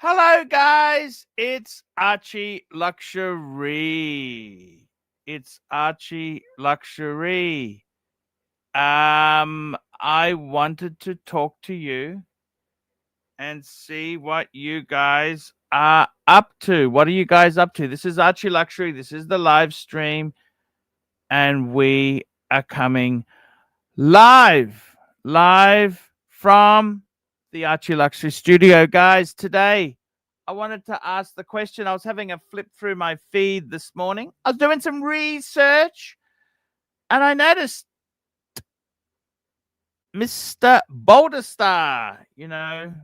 Hello, guys. It's Archie Luxury. It's Archie Luxury. I wanted to talk to you and see what you guys are up to. What are you guys up to? This is Archie Luxury. This is the live stream, and we are coming live from the Archie Luxury studio, guys. Today, I wanted to ask the question. I was having a flip through my feed this morning. I was doing some research, and I noticed Mr. Boulder Star, Mr.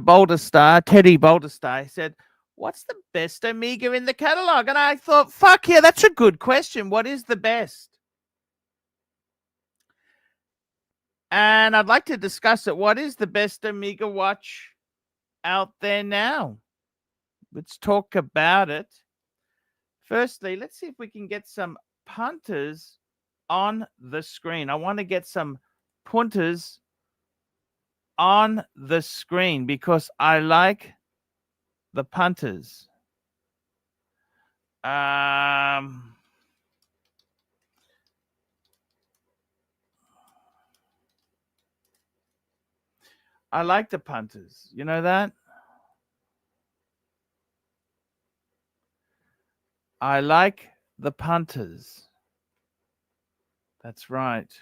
Boulder Star, Teddy Boulder Star, he said, what's the best Omega in the catalog? And I thought, fuck yeah, that's a good question. What is the best? And I'd like to discuss it. What is the best Omega watch out there now? Let's talk about it. Firstly, let's see if we can get some punters on the screen. I want to get some punters on the screen because I like the punters. I like the punters. You know that? I like the punters. That's right.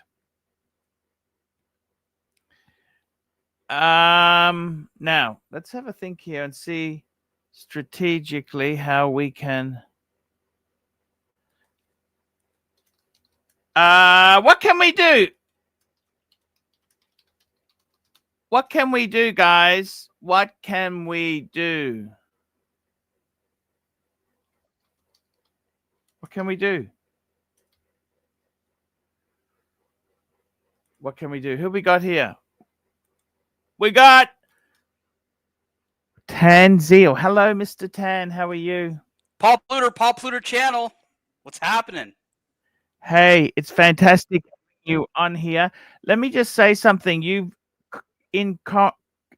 Now, let's have a think here and see strategically how we can... what can we do? What can we do, guys? What can we do? What can we do? What can we do? Who we got here? We got Tan Zeal. Hello, Mr. Tan. How are you? Paul Pluter channel. What's happening? Hey, it's fantastic you on here. Let me just say something. You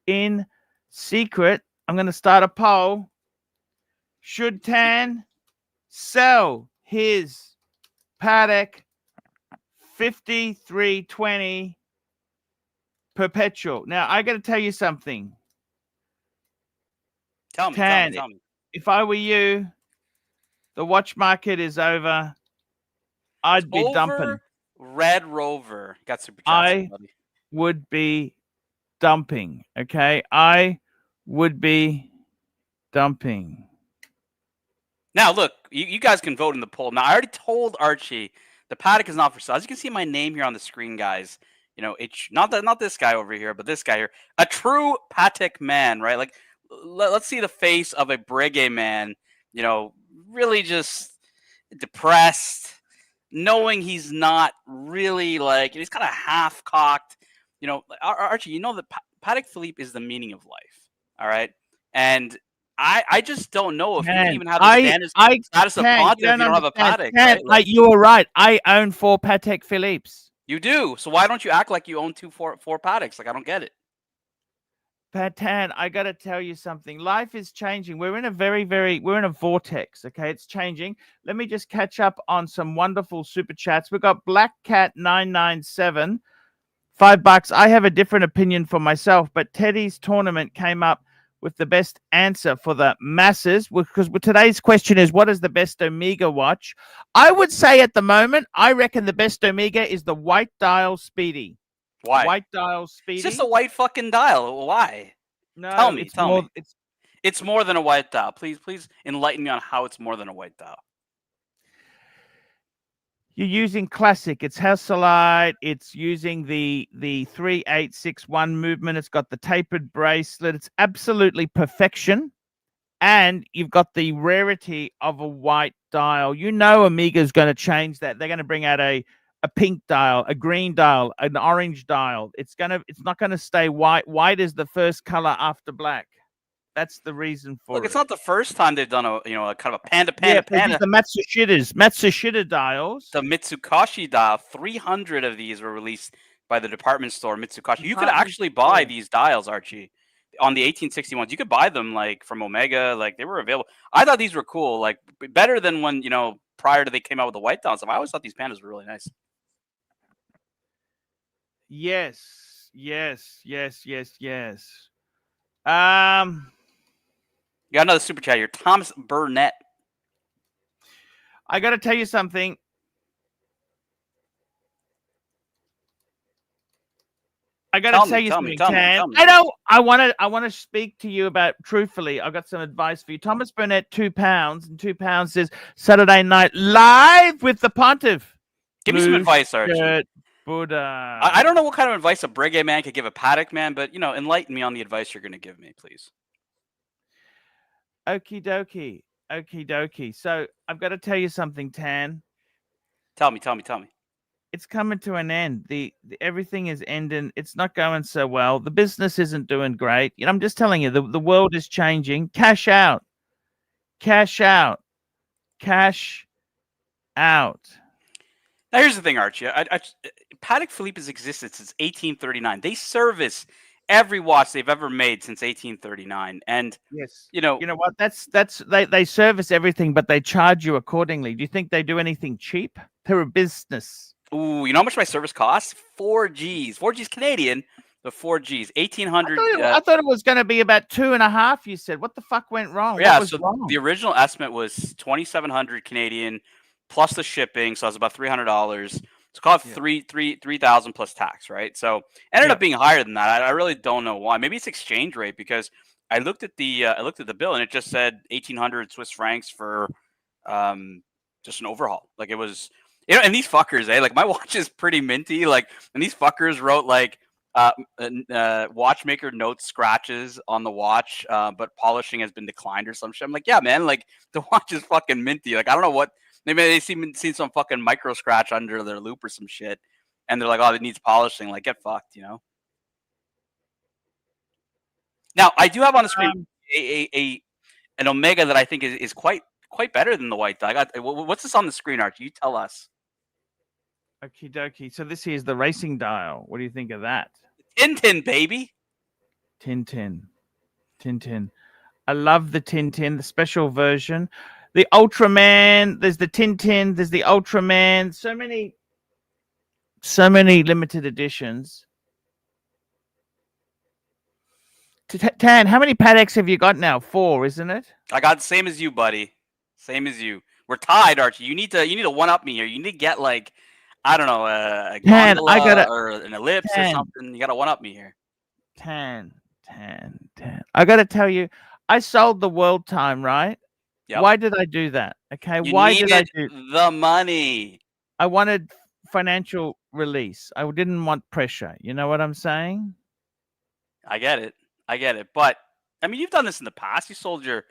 in secret, I'm going to start a poll. Should Tan sell his Patek 5320 Perpetual? Now, I got to tell you something. Tell me. If I were you, the watch market is over. I'd be dumping. Red Rover. Got super chats, I would be dumping. Okay, I would be dumping. Now, look, you guys can vote in the poll. Now, I already told Archie the Patek is not for sale. As you can see my name here on the screen, guys. You know, it's not this guy over here, but this guy here. A true Patek man, right? Like, let's see the face of a Breguet man, you know, really just depressed, knowing he's not really like, he's kind of half-cocked. You know, Archie, you know that Patek Philippe is the meaning of life, all right? And I just don't know if you can even have the status of Pontiff if you don't have a Patek. Right? Like, you were right. I own 4 Patek Philippe's. You do. So why don't you act like you own four Pateks? Like, I don't get it. Patan, I got to tell you something. Life is changing. We're in a we're in a vortex. Okay, it's changing. Let me just catch up on some wonderful super chats. We've got Black Cat 997, $5. I have a different opinion for myself, but Teddy's tournament came up with the best answer for the masses, because today's question is, what is the best Omega watch? I would say at the moment, I reckon the best Omega is the white dial Speedy. Why? White dial Speedy. It's just a white fucking dial. Why? No, tell me. It's more than a white dial. Please enlighten me on how it's more than a white dial. You're using classic. It's Hasselite. It's using the 3861 movement. It's got the tapered bracelet. It's absolutely perfection. And you've got the rarity of a white dial. You know Omega's going to change that. They're going to bring out a pink dial, a green dial, an orange dial. It's not going to stay white. White is the first color after black. That's the reason for it. Look, it's not the first time they've done a kind of a panda. The Matsushita dials. The Mitsukashi dial, 300 of these were released by the department store Mitsukashi. You could Department actually buy store. these dials, Archie, on the 1861s. You could buy them like from Omega, like they were available. I thought these were cool, like better than when prior to they came out with the white dials. I always thought these pandas were really nice. Yes. You got another super chat here, Thomas Burnett. I got to tell you something. I got to tell you something, Tan. I know. I want to speak to you about. Truthfully, I've got some advice for you. Thomas Burnett, £2, and £2 says Saturday Night Live with the Pontiff. Give me some advice, Archie. Buddha. I don't know what kind of advice a Breguet man could give a paddock man, but enlighten me on the advice you're going to give me, please. Okie dokie. So I've got to tell you something, Tan. Tell me. It's coming to an end. The everything is ending. It's not going so well. The business isn't doing great. I'm just telling you, the world is changing. Cash out. Now here's the thing, Archie. Patek Philippe has existed since 1839. They service every watch they've ever made since 1839. And yes, you know what? They service everything, but they charge you accordingly. Do you think they do anything cheap? They're a business. Ooh, you know how much my service costs? 4Gs. 4Gs Canadian, but 4Gs. 1800. I thought it was going to be about 2.5. You said, what the fuck went wrong? Yeah, what was so wrong? The original estimate was 2,700 Canadian plus the shipping, so it was about $300. So call it 3,000 plus tax, right? So ended up being higher than that. I really don't know why. Maybe it's exchange rate, because I looked at the bill and it just said 1,800 Swiss francs for just an overhaul. Like it was, and these fuckers, like my watch is pretty minty. Like, and these fuckers wrote like watchmaker notes scratches on the watch, but polishing has been declined or some shit. I'm like, yeah, man, like the watch is fucking minty. Like I don't know what. Maybe they seen some fucking micro scratch under their loop or some shit, and they're like, "Oh, it needs polishing." Like, get fucked, Now, I do have on the screen an Omega that I think is quite better than the white dial. What's this on the screen, Archie? You tell us. Okie dokie. So this is the racing dial. What do you think of that? Tintin, baby. Tintin. I love the Tintin, the special version. The Ultraman, there's the Tintin, there's the Ultraman. So many limited editions. Tan, how many Pateks have you got now? 4, isn't it? I got the same as you, buddy. Same as you. We're tied, Archie. You need to one up me here. You need to get like, I don't know, a gondola or an ellipse or something. You gotta one up me here. Tan. I gotta tell you, I sold the world time, right? Yep. Why did I do that? Okay, why did I do the money? I wanted financial release. I didn't want pressure. You know what I'm saying? I get it. But I mean, you've done this in the past. You sold your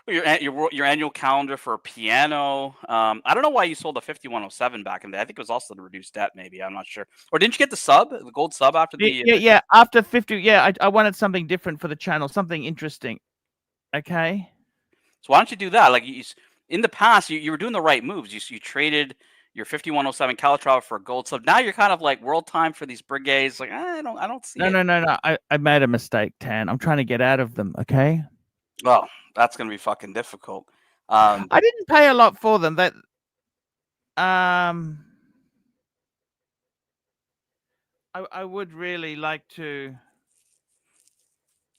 annual calendar for a piano. I don't know why you sold a 5107 back in the day. I think it was also the reduced debt, maybe. I'm not sure. Or didn't you get the gold sub after the? Yeah. After 50, yeah, I wanted something different for the channel, something interesting. Okay. So why don't you do that? Like in the past, you were doing the right moves. You traded your 5107 Calatrava for a gold sub. Now you're kind of like world time for these Breguets. Like I don't see it. No. I made a mistake, Tan. I'm trying to get out of them. Okay. Well, that's gonna be fucking difficult. I didn't pay a lot for them. That I would really like to.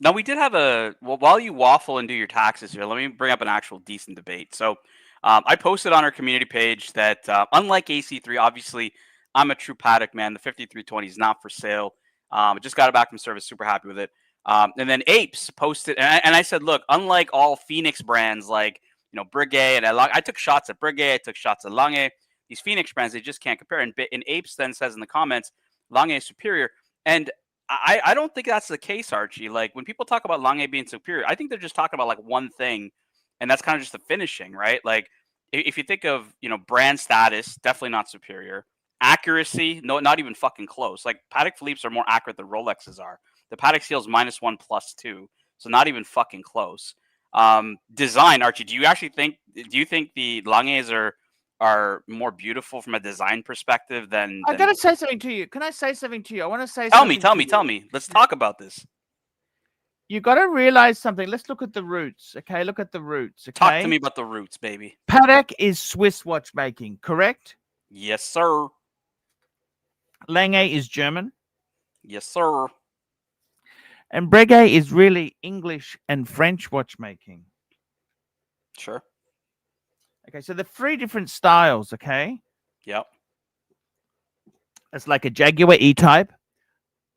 Now, we did have while you waffle and do your taxes here, let me bring up an actual decent debate. So I posted on our community page that unlike AC3, obviously, I'm a true Patek man. The 5320 is not for sale. I just got it back from service. Super happy with it. And then Apes posted, and I said, look, unlike all Phoenix brands like, Breguet, and I took shots at Breguet, I took shots at Lange. These Phoenix brands, they just can't compare. And Apes then says in the comments, Lange is superior. And I don't think that's the case, Archie. Like when people talk about Lange being superior, I think they're just talking about like one thing, and that's kind of just the finishing, right? Like if you think of brand status, definitely not superior. Accuracy, no, not even fucking close. Like Patek Philippe's are more accurate than Rolexes are. The Patek Seal's -1 +2, so not even fucking close. Design, Archie, do you think the Langes are are more beautiful from a design perspective than. I gotta say something to you. Can I say something to you? I want to say Tell me, something. tell me. Let's talk about this. You got to realize something. Let's look at the roots. Okay, look at the roots. Okay, Talk to me about the roots, baby. Patek is Swiss watchmaking, correct? Yes, sir. Lange is German, Yes, sir. and Breguet is really English and French watchmaking. Sure. Okay, so the three different styles. Okay, Yep. it's like a Jaguar E-Type,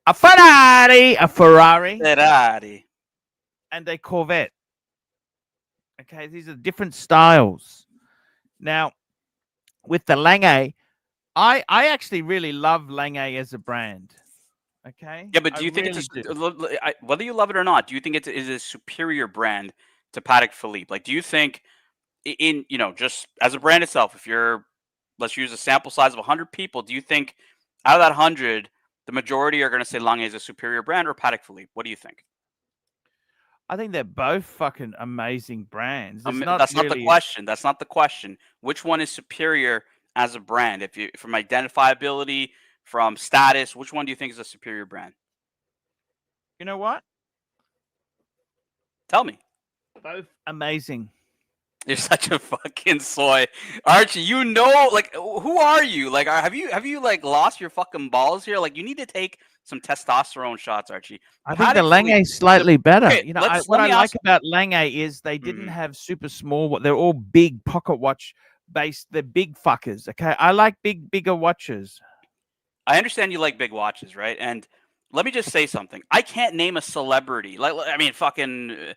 a Ferrari, Ferrari. and a Corvette. Okay, these are different styles. Now, with the Lange, I actually really love Lange as a brand. Okay. Yeah, but do you think it's whether you love it or not? Do you think it is a superior brand to Patek Philippe? Like, do you think in just as a brand itself, if you're let's use a sample size of 100 people, do you think out of that 100, the majority are going to say Lange is a superior brand or Patek Philippe? What do you think? I think they're both fucking amazing brands. That's not the question. That's not the question. Which one is superior as a brand? If you from identifiability, from status, which one do you think is a superior brand? You know what? Tell me. Both amazing. You're such a fucking soy, Archie. Like, who are you? Like, have you like lost your fucking balls here? Like, you need to take some testosterone shots, Archie. I think the Lange is slightly better. Okay, what I like about Lange is they didn't have super small. They're all big pocket watch based. They're big fuckers. Okay, I like bigger watches. I understand you like big watches, right? And let me just say something. I can't name a celebrity. Like, I mean, fucking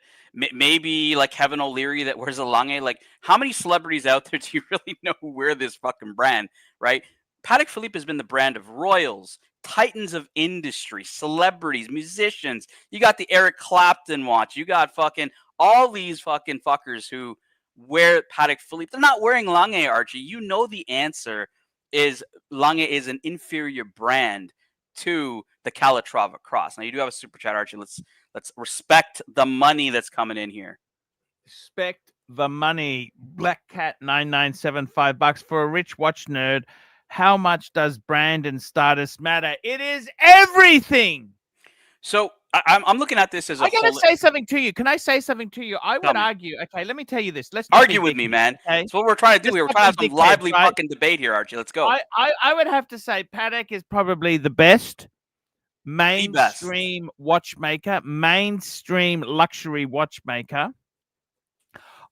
maybe like Kevin O'Leary that wears a Lange. Like, how many celebrities out there do you really know who wear this fucking brand, right? Patek Philippe has been the brand of royals, titans of industry, celebrities, musicians. You got the Eric Clapton watch. You got fucking all these fucking fuckers who wear Patek Philippe. They're not wearing Lange, Archie. You know the answer is Lange is an inferior brand to the Calatrava Cross. Now you do have a super chat, Archie. Let's respect the money that's coming in here. Respect the money. Black Cat 9975 bucks for a rich watch nerd. How much does brand and status matter? It is everything. So I'm looking at this as a. I gotta say something to you. Can I say something to you? I would argue. Okay, let me tell you this. Let's argue with me, man. Okay? That's what we're trying to do. We're trying to have some lively fucking debate here, Archie. Let's go. I would have to say Patek is probably the best mainstream watchmaker, mainstream luxury watchmaker.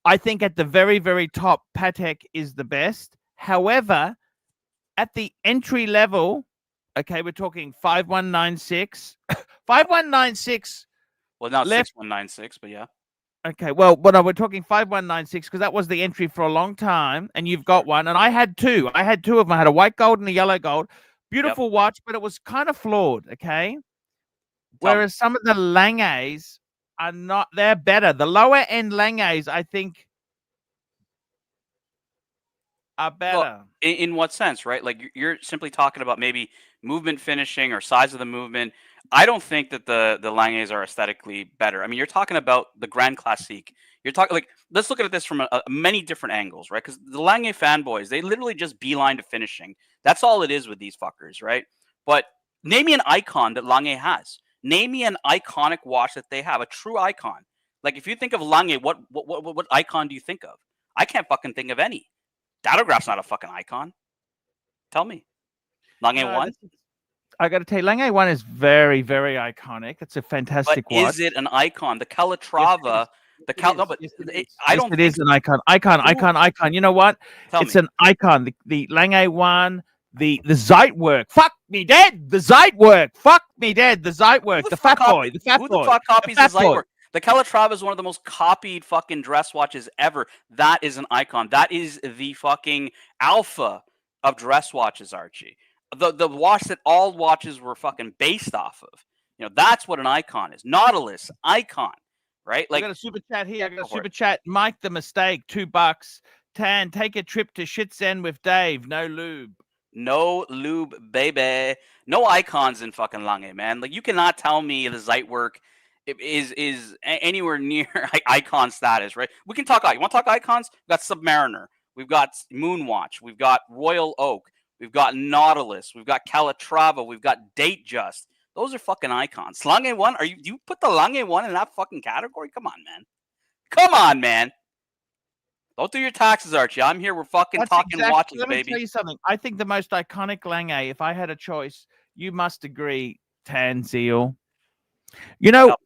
I think at the very, very top, Patek is the best. However, at the entry level, okay, we're talking 5196. 5196. Well, now 6196, but yeah. Okay, well, we're talking 5196 because that was the entry for a long time, and you've got one, and I had two. I had two of them. I had a white gold and a yellow gold. Beautiful watch, but it was kind of flawed, okay? Whereas some of the Langes are not, they're better. The lower end Langes, I think, are better. Well, in what sense, right? Like you're simply talking about maybe movement finishing or size of the movement. I don't think that the Langes are aesthetically better. I mean, you're talking about the Grand Classique. You're talking like, let's look at this from many different angles, right? Because the Lange fanboys, they literally just beeline to finishing. That's all it is with these fuckers, right? But name me an icon that Lange has. Name me an iconic watch that they have, a true icon. Like if you think of Lange, what icon do you think of? I can't fucking think of any. Datagraph's not a fucking icon. Tell me. Lange 1? I got to tell you, Lange 1 is very, very iconic. It's a fantastic watch. Is it an icon? The Calatrava, I don't think it is an icon. Icon. You know what? It's an icon. The Lange 1, the Zeitwerk. Fuck me dead. The Zeitwerk. Fuck me dead. The Zeitwerk. The fat boy. The fat boy. Who the fuck copies the Zeitwerk? The Calatrava is one of the most copied fucking dress watches ever. That is an icon. That is the fucking alpha of dress watches, Archie. The watch that all watches were fucking based off of. You know, that's what an icon is. Nautilus, icon, right? Like, I got a super chat here. I got a super chat. Mike the Mistake, $2. Tan, take a trip to Shit's End with Dave. No lube. No lube, baby. No icons in fucking Lange, man. Like, you cannot tell me the Zeitwerk is anywhere near icon status, right? We can talk. You want to talk icons? We got Submariner. we've got Moonwatch, we've got Royal Oak, we've got Nautilus, we've got Calatrava, we've got Datejust. Those are fucking icons. Lange 1, do you put the Lange 1 in that fucking category? Come on, man. Come on, man. Don't do your taxes, Archie. I'm here. We're fucking talking watches, Let me baby. tell you something. I think the most iconic Lange, if I had a choice, you must agree, Tan Zeal. The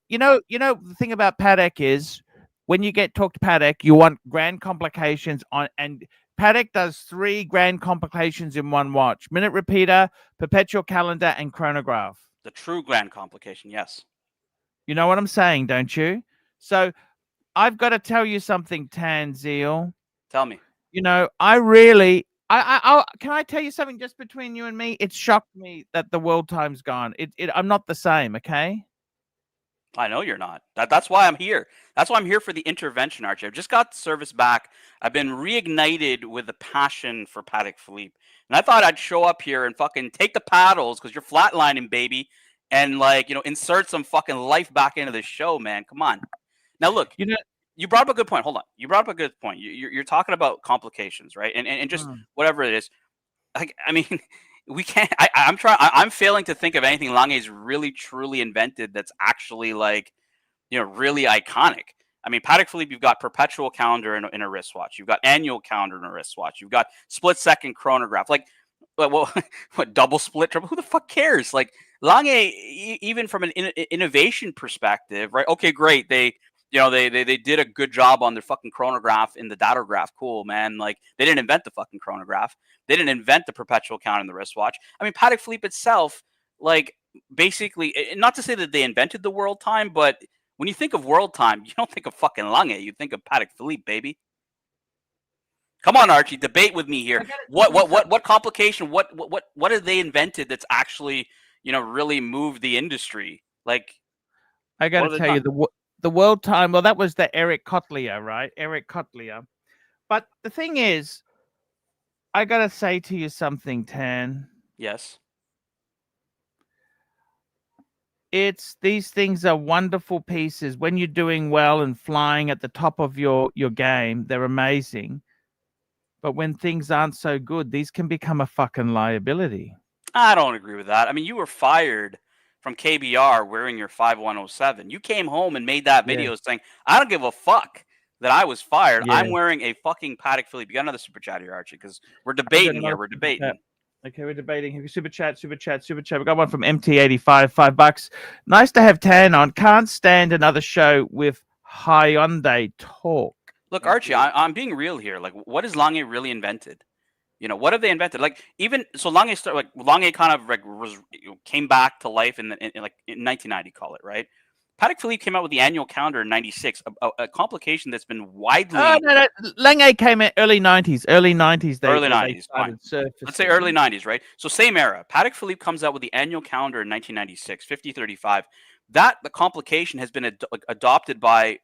thing about Paddock is when you get talked to Paddock, you want grand complications on, and Paddock does 3 grand complications in one watch: minute repeater, perpetual calendar, and chronograph. The true grand complication, yes. You know what I'm saying, don't you? So I've got to tell you something, Tan Zeal. Tell me. I really, can I tell you something just between you and me? It shocked me that the world time's gone. I'm not the same, okay? I know you're not. That's why I'm here. That's why I'm here for the intervention, Archie. I've just got the service back. I've been reignited with a passion for Patek Philippe. And I thought I'd show up here and fucking take the paddles because you're flatlining, baby. And insert some fucking life back into the show, man. Come on. Now, look, you brought up a good point. Hold on. You brought up a good point. You're talking about complications, right? And just whatever it is. We can't. I'm failing to think of anything Lange's really truly invented that's actually really iconic. I mean, Patek Philippe, you've got perpetual calendar in a wristwatch. You've got annual calendar in a wristwatch. You've got split second chronograph. What double split, triple? Who the fuck cares? Lange, even from an innovation perspective, right? Okay, great. They did a good job on their fucking chronograph in the datograph. Cool, man. They didn't invent the fucking chronograph. They didn't invent the perpetual count in the wristwatch. I mean, Patek Philippe itself, basically, not to say that they invented the world time, but when you think of world time, you don't think of fucking Lange. You think of Patek Philippe, baby. Come on, Archie, debate with me here. What complication? What have they invented that's actually really moved the industry? I got to tell you the world time. Well, that was the Eric Kotlier, right? Eric Kotlier. But the thing is, I got to say to you something, Tan. Yes. These things are wonderful pieces. When you're doing well and flying at the top of your game, they're amazing. But when things aren't so good, these can become a fucking liability. I don't agree with that. I mean, you were fired from KBR wearing your 5107. You came home and made that video saying, I don't give a fuck that I was fired. Yeah. I'm wearing a fucking Patek Philippe. You got another super chat here, Archie, because we're debating here. We're debating. Okay, we're debating. Super chat. We got one from MT85, $5. Nice to have Tan on. Can't stand another show with Hyundai talk. Look, Archie, I'm being real here. What has Lange really invented? What have they invented? Lange kind of came back to life in 1990, call it, right? Patek Philippe came out with the annual calendar in 96, a complication that's been widely. No. Lange came in early 90s. Early 90s. Early 90s. Fine. Let's say early 90s, right? So same era. Patek Philippe comes out with the annual calendar in 1996, 5035. The complication has been adopted by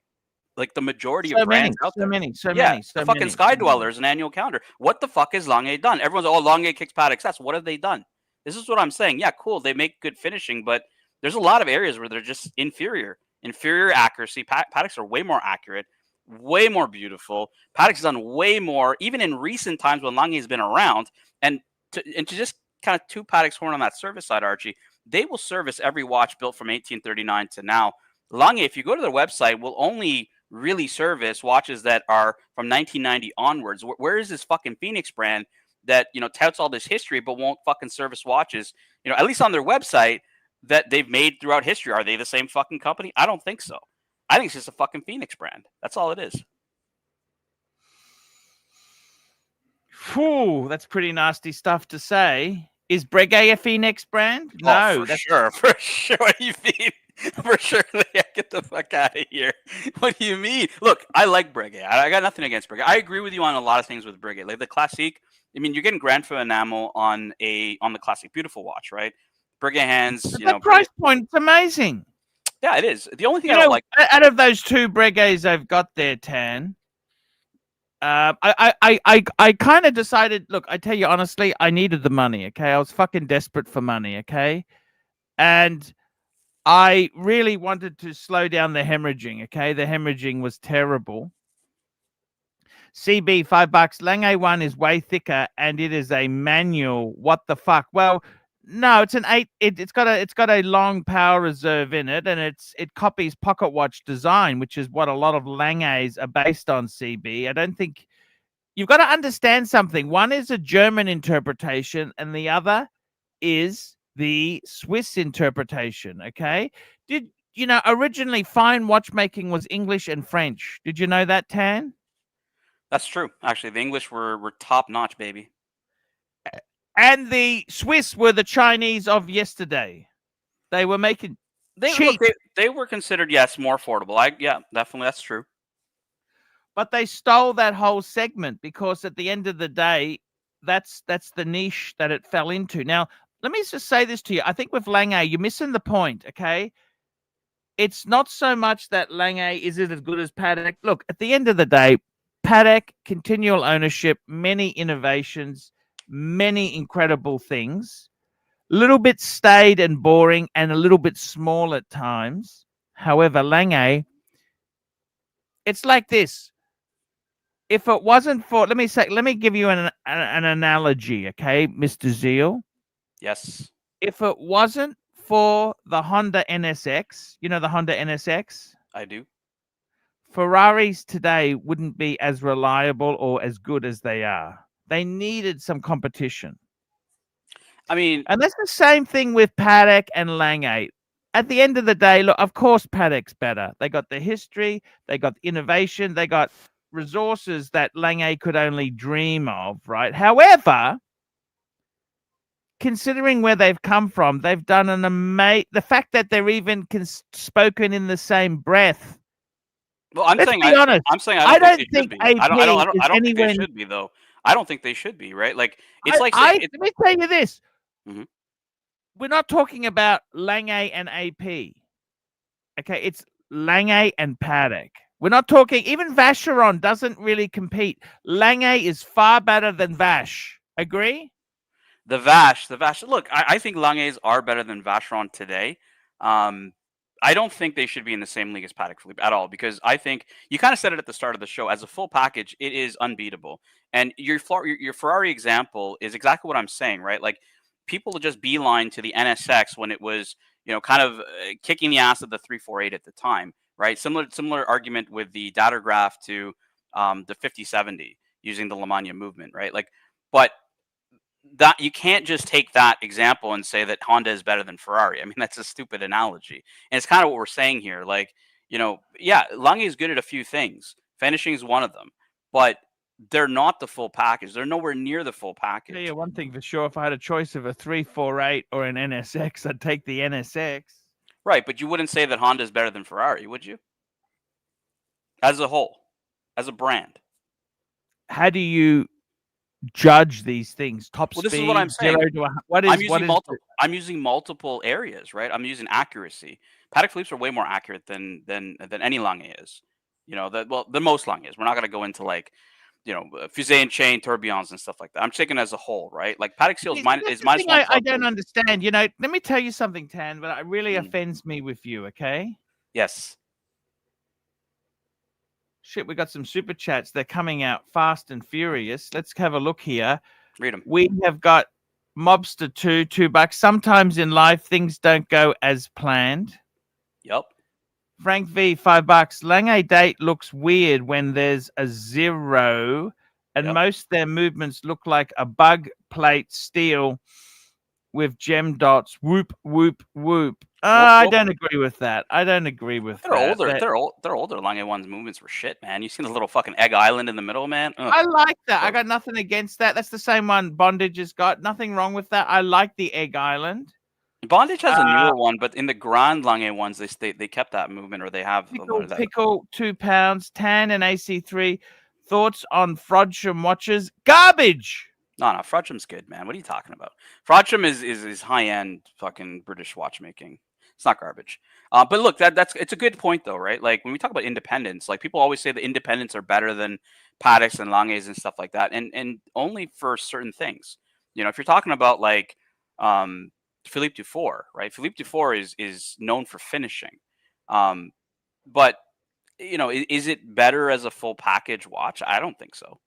the majority of brands out there. So many. Fucking Sky Dwellers, an annual calendar. What the fuck has Lange done? Everyone's, Lange kicks Patek's ass. What have they done? This is what I'm saying. Yeah, cool. They make good finishing, but there's a lot of areas where they're just inferior. Inferior accuracy. Patek's are way more accurate, way more beautiful. Patek's done way more, even in recent times when Lange has been around. And to just kind of toot Patek's horn on that service side, Archie, they will service every watch built from 1839 to now. Lange, if you go to their website, will only really service watches that are from 1990 onwards. Where is this fucking Phoenix brand that touts all this history but won't fucking service watches? At least on their website that they've made throughout history. Are they the same fucking company? I don't think so. I think it's just a fucking Phoenix brand. That's all it is. Phew, that's pretty nasty stuff to say. Is Breguet a Phoenix brand? No, for sure. What do you mean? For sure, get the fuck out of here. What do you mean? Look, I like Breguet. I got nothing against Breguet. I agree with you on a lot of things with Breguet. Like the Classique, I mean, you're getting Grand Feu enamel on the Classique. Beautiful watch, right? Breguet hands, the price point, it's amazing. Yeah, it is. The only thing I don't like... Out of those 2 Breguets I've got there, Tan, I kind of decided, look, I tell you honestly, I needed the money, okay? I was fucking desperate for money, okay? And I really wanted to slow down the hemorrhaging, okay? The hemorrhaging was terrible. CB $5. Lange 1 is way thicker, and it is a manual. What the fuck? Well, no, it's an 8. It's got a long power reserve in it, and it copies pocket watch design, which is what a lot of Langes are based on. CB. I don't think you've got to understand something. One is a German interpretation, and the other is the Swiss interpretation. Okay, did you know originally fine watchmaking was English and French? Did you know that, Tan? That's true. Actually, the English were top notch, baby. And the Swiss were the Chinese of yesterday. They were making cheap. Look, they were considered, yes, more affordable. Yeah, definitely, that's true. But they stole that whole segment because at the end of the day, that's the niche that it fell into. Now, let me just say this to you. I think with Lange, you're missing the point, okay? It's not so much that Lange is it as good as Patek. Look, at the end of the day, Patek, continual ownership, many innovations, many incredible things. A little bit staid and boring and a little bit small at times. However, Lange, it's like this. If it wasn't for, let me give you an analogy, okay, Mr. Zeal? Yes. If it wasn't for the Honda NSX, you know the Honda NSX? I do. Ferraris today wouldn't be as reliable or as good as they are. They needed some competition. I mean, and that's the same thing with Patek and Lange. At the end of the day, look, of course, Patek's better. They got the history, they got innovation, they got resources that Lange could only dream of, right? However, considering where they've come from, they've done an amazing. The fact that they're even spoken in the same breath. well, I'm Let's saying be honest. I don't think AP I don't is think they anywhere. should be, though. I don't think they should be, right? Like it's like Let me tell you this. Mhm. We're not talking about Lange and AP. Okay, it's Lange and Patek. We're not talking, even Vacheron doesn't really compete. Lange is far better than Vache. Agree? The Vache. Look, I think Langes are better than Vacheron today. I don't think they should be in the same league as Patek Philippe at all, because I think you kind of said it at the start of the show. As a full package, it is unbeatable. And your Ferrari example is exactly what I'm saying, right? Like people just beeline to the NSX when it was, kind of kicking the ass of the 348 at the time, right? Similar argument with the Datograph to the 5070 using the Lamagna movement, right? Like, but that you can't just take that example and say that Honda is better than Ferrari. I mean, that's a stupid analogy. And it's kind of what we're saying here. Like, yeah, Lange is good at a few things. Finishing is one of them, but they're not the full package. They're nowhere near the full package. Yeah, one thing for sure, if I had a choice of a 348 or an NSX, I'd take the NSX. Right, but you wouldn't say that Honda is better than Ferrari, would you? As a whole, as a brand. How do you judge these things? Top Well, speed, this is what I'm saying. 0 to 100. I'm using multiple areas, right? I'm using accuracy. Patek Philippe's are way more accurate than any Lange is. The most Lange is. We're not going to go into like, fusée and chain, tourbillons and stuff like that. I'm taking as a whole, right? Like Patek Seal is minus one. I don't understand. Let me tell you something, Tan, but it really offends me with you, okay? Yes. Shit, we got some super chats. They're coming out fast and furious. Let's have a look here. Read them. We have got Mobster $2. Sometimes in life, things don't go as planned. Yep. Frank V, $5. Lange date looks weird when there's a 0, and most of their movements look like a bug plate steel with gem dots. Whoop, whoop, whoop. I don't agree with that. They're older. They're older. Lange one's movements were shit, man. You seen the little fucking egg island in the middle, man? Ugh. I like that. I got nothing against that. That's the same one Bondage has got. Nothing wrong with that. I like the egg island. Bondage has a newer one, but in the Grand Lange ones, they kept that movement, or they have. Pickle, £2. Tan and AC3. Thoughts on Frodsham watches? Garbage. No, Frodsham good, man. What are you talking about? Frodsham is high end fucking British watchmaking. It's not garbage. But look, it's a good point though, right? Like when we talk about independence, like people always say the independents are better than Pateks and Langes and stuff like that, and only for certain things. If you're talking about like Philippe Dufour, right? Philippe Dufour is known for finishing, but is it better as a full package watch? I don't think so.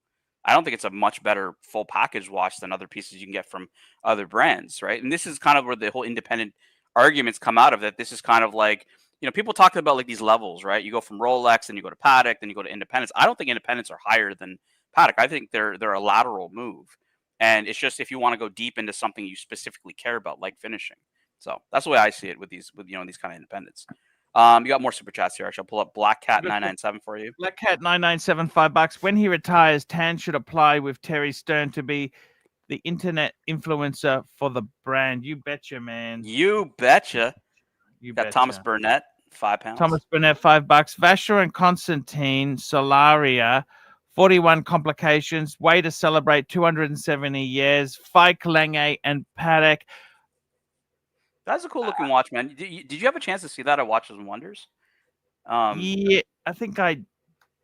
I don't think it's a much better full package watch than other pieces you can get from other brands, right? And this is kind of where the whole independent arguments come out of that. This is kind of like, people talking about like these levels, right? You go from Rolex, then you go to Patek, then you go to independence. I don't think independents are higher than Patek. I think they're a lateral move. And it's just if you want to go deep into something you specifically care about, like finishing. So that's the way I see it with these kind of independents. You got more super chats here. Actually, I'll pull up Black Cat 997 for you. Black Cat 997, $5. When he retires, Tan should apply with Terry Stern to be the internet influencer for the brand. You betcha, man. You betcha. You got betcha. Thomas Burnett, £5. Thomas Burnett, $5. Vasher and Constantine Solaria, 41 complications. Way to celebrate 270 years. Fike Lange and Patek. That's a cool looking watch, man. Did you have a chance to see that at Watches and Wonders? Yeah, I think I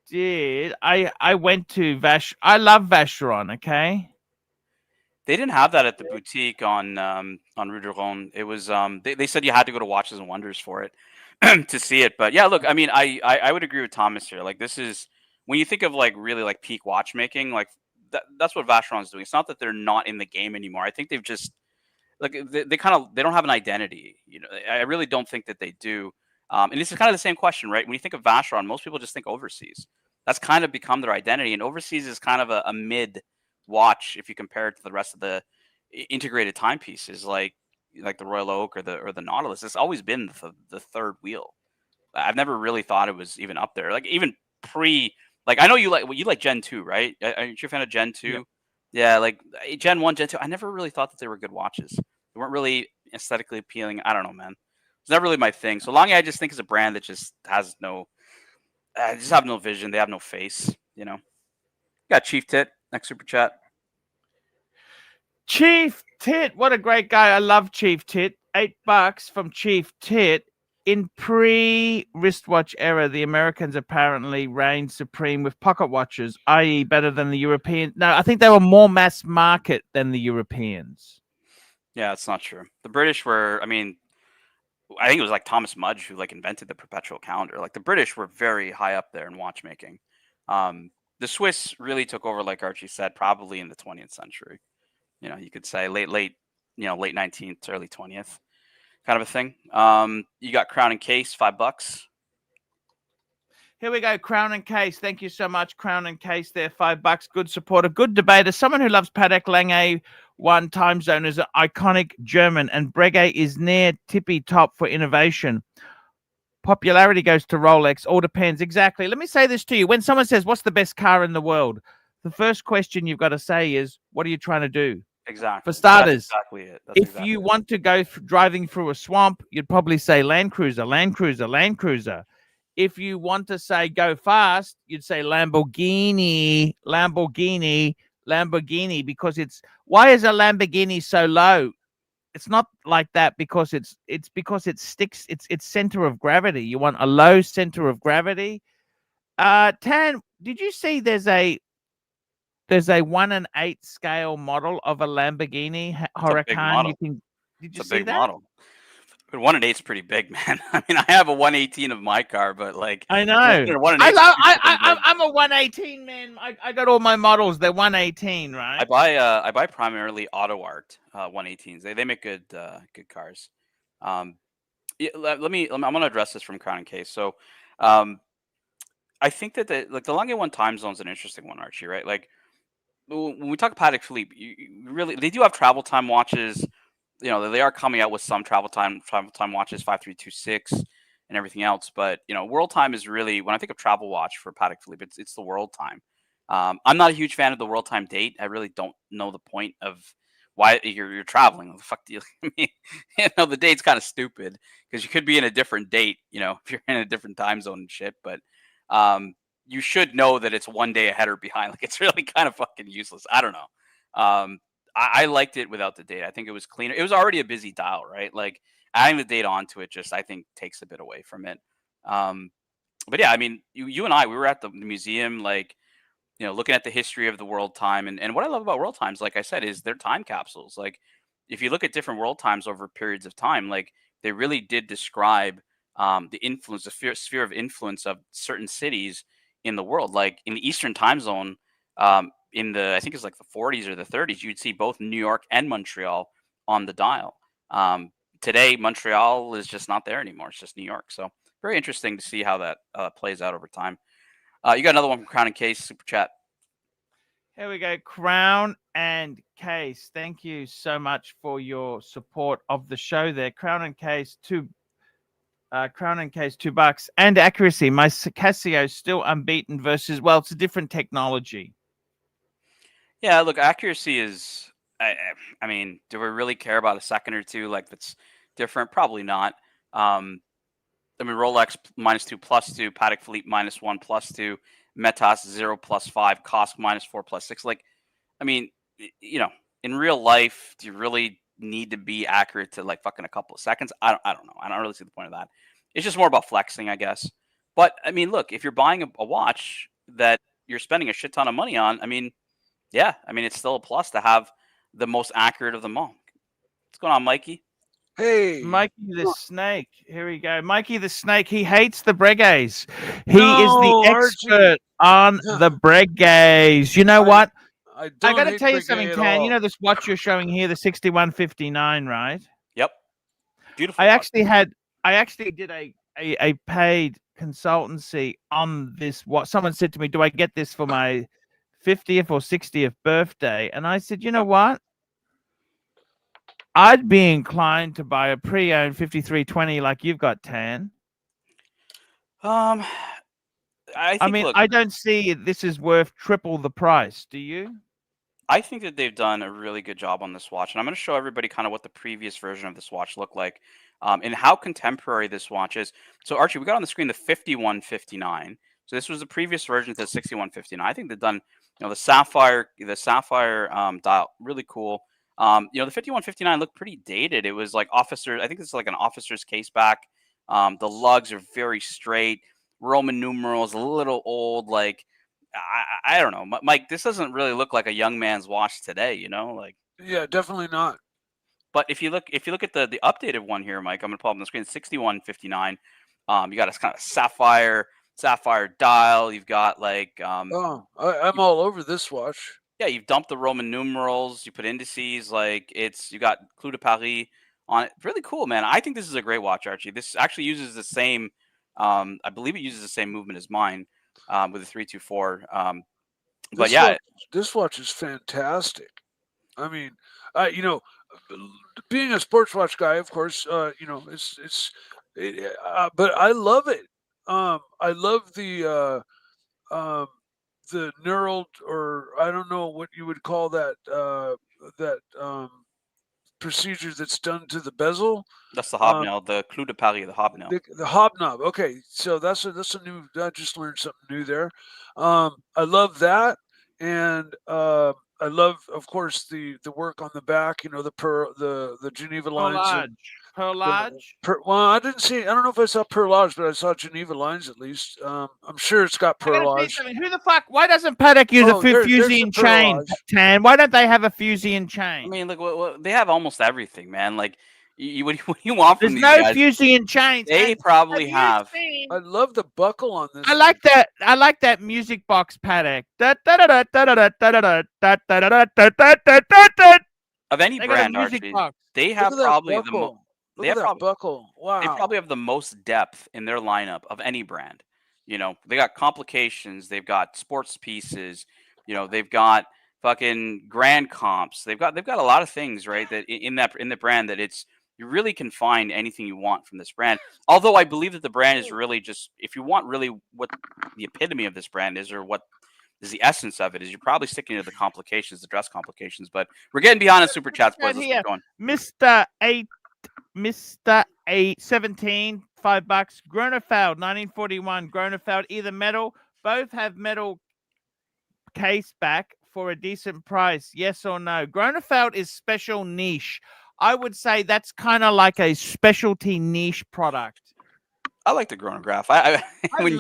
did. I went to Vash. I love Vacheron. Okay. They didn't have that at the boutique on Rue de Rhône. It was they said you had to go to Watches and Wonders for it to see it. But yeah, look, I mean, I would agree with Thomas here. Like this is when you think of like really like peak watchmaking, like that's what Vacheron's doing. It's not that they're not in the game anymore. I think they've just like they don't have an identity. I really don't think that they do. And this is kind of the same question, right? When you think of Vacheron, most people just think overseas. That's kind of become their identity, and overseas is kind of a mid watch if you compare it to the rest of the integrated timepieces, like the Royal Oak or the Nautilus. It's always been the third wheel. I've never really thought it was even up there. Like even like I know you like Gen 2, right? Aren't you a fan of Gen 2? Yep. Yeah, like Gen 1, Gen 2. I never really thought that they were good watches. They weren't really aesthetically appealing. I don't know, man. It's not really my thing. So Lange, I just think is a brand that just has no, just have no vision. They have no face. Got Chief Tit next super chat. Chief Tit, what a great guy. I love Chief Tit. $8 from Chief Tit. In pre-wristwatch era, the Americans apparently reigned supreme with pocket watches, i.e. better than the Europeans. No, I think they were more mass market than the Europeans. Yeah, it's not true. The British were, I mean, I think it was like Thomas Mudge who like invented the perpetual calendar. Like the British were very high up there in watchmaking. The Swiss really took over, like Archie said, probably in the 20th century. You could say late 19th, early 20th kind of a thing. You got Crown and Case, $5. Here we go, Crown and Case. Thank you so much, Crown and Case. There, $5. Good supporter, good debater. Someone who loves Patek Lange. One time zone is an iconic German, and Breguet is near tippy top for innovation. Popularity goes to Rolex. All depends. Exactly. Let me say this to you. When someone says, what's the best car in the world? The first question you've got to say is, what are you trying to do? Exactly. For starters, that's exactly it. If you want to go driving through a swamp, you'd probably say Land Cruiser, Land Cruiser, Land Cruiser. If you want to say go fast, you'd say Lamborghini, Lamborghini, Lamborghini, because why is a Lamborghini so low? It's not like that because it's because it sticks, it's center of gravity. You want a low center of gravity. Tan, did you see there's a 1/8 scale model of a Lamborghini Huracan? Did you see that? Model. But 1/8 is pretty big, man. I mean, I have a 1/18 of my car, but like I know. I'm a 1/18 man. I got all my models. They're 1/18, right? I buy primarily Auto Art 1/18s. They make good cars. Yeah, I'm gonna address this from Crown and Case. So, I think that the Lange 1 time zone is an interesting one, Archie. Right? Like when we talk Patek Philippe, they do have travel time watches. They are coming out with some travel time watches, 5326 and everything else. But world time is really, when I think of travel watch for Patek Philippe, it's the world time. I'm not a huge fan of the world time date. I really don't know the point of why you're traveling. What the fuck do you? I mean, the date's kind of stupid because you could be in a different date. If you're in a different time zone and shit. But you should know that it's one day ahead or behind. Like it's really kind of fucking useless. I don't know. I liked it without the date. I think it was cleaner. It was already a busy dial, right? Like adding the date onto it just, I think, takes a bit away from it. But yeah, I mean, you and I, we were at the museum, like, looking at the history of the world time. And what I love about world times, like I said, is they're time capsules. Like if you look at different world times over periods of time, like they really did describe the influence, the sphere of influence of certain cities in the world. Like in the Eastern time zone, in the I think it's like the 40s or the 30s, you'd see both New York and Montreal on the dial. Today, Montreal is just not there anymore. It's just New York. So very interesting to see how that plays out over time. You got another one from Crown and Case Super Chat. Here we go. Crown and Case. Thank you so much for your support of the show there. Crown and Case, $2. And accuracy. My Casio still unbeaten versus, well, it's a different technology. Yeah, look, accuracy is. I mean, do we really care about a second or two? Like that's different? Probably not. I mean, Rolex -2 +2, Patek Philippe -1 +2, Metas 0 +5, Kosk -4 +6. Like, I mean, you know, in real life, do you really need to be accurate to like fucking a couple of seconds? I don't know. I don't really see the point of that. It's just more about flexing, I guess. But I mean, look, if you're buying a watch that you're spending a shit ton of money on, I mean, yeah, I mean, it's still a plus to have the most accurate of them all. What's going on, Mikey? Hey, Mikey the Snake. Here we go. Mikey the Snake. He hates the Breguets. He is the expert on the Breguets. You know what? I got to tell you something, Tan. You know this watch you're showing here, the 6159, right? Yep. Beautiful. I actually did a paid consultancy on this. What someone said to me, do I get this for my 50th or 60th birthday? And I said, you know what? I'd be inclined to buy a pre-owned 5320 like you've got, Tan. I mean, look, I don't see this is worth triple the price. Do you? I think that they've done a really good job on this watch, and I'm going to show everybody kind of what the previous version of this watch looked like, and how contemporary this watch is. So, Archie, we got on the screen the 5159. So this was the previous version to the 6159. I think they've done, you know, the sapphire dial, really cool. You know, the 5159 looked pretty dated. It was like officer. I think it's like an officer's case back. The lugs are very straight. Roman numerals, a little old. Like, I don't know, Mike. This doesn't really look like a young man's watch today. You know, like. Yeah, definitely not. But if you look at the updated one here, Mike, I'm gonna pull up on the screen. 6159. You got a kind of sapphire dial. You've got like. I'm all over this watch. Yeah, you've dumped the Roman numerals. You put indices. Like you got Clou de Paris on it. Really cool, man. I think this is a great watch, Archie. This actually uses the same. I believe it uses the same movement as mine with the 324. But yeah, this watch is fantastic. I mean, you know, being a sports watch guy, of course, you know, but I love it. I love the knurled, or I don't know what you would call that procedure that's done to the bezel. That's the hobnail, the Clou de Paris, the hobnail. The hobnob. Okay, so that's a new. I just learned something new there. I love that, and I love, of course, the work on the back. You know, the Geneva lines. Perlage. Well, I didn't see. I don't know if I saw perlage, but I saw Geneva lines at least. I'm sure it's got perlage. Who the fuck? Why doesn't Patek use a Fusian chain, Tan? Why don't they have a Fusian chain? I mean, look, they have almost everything, man. Like, what do you want from these guys? There's no Fusian chains. They probably have. I love the buckle on this. I like that. I like that music box Patek. Of any brand, Archie, they have probably the most. Look at that buckle. Wow. They probably have the most depth in their lineup of any brand. You know, they got complications. They've got sports pieces. You know, they've got fucking grand comps. They've got a lot of things, right? That in the brand that you really can find anything you want from this brand. Although I believe that the brand is really just, if you want really what the epitome of this brand is, or what is the essence of it, is you're probably sticking to the complications, the dress complications. But we're getting beyond the super chats, boys. Let's keep going. Mr. 817, $5. Gronefeld, 1941. Gronefeld, either metal. Both have metal case back for a decent price. Yes or no? Gronefeld is special niche. I would say that's kind of like a specialty niche product. I like the chronograph. When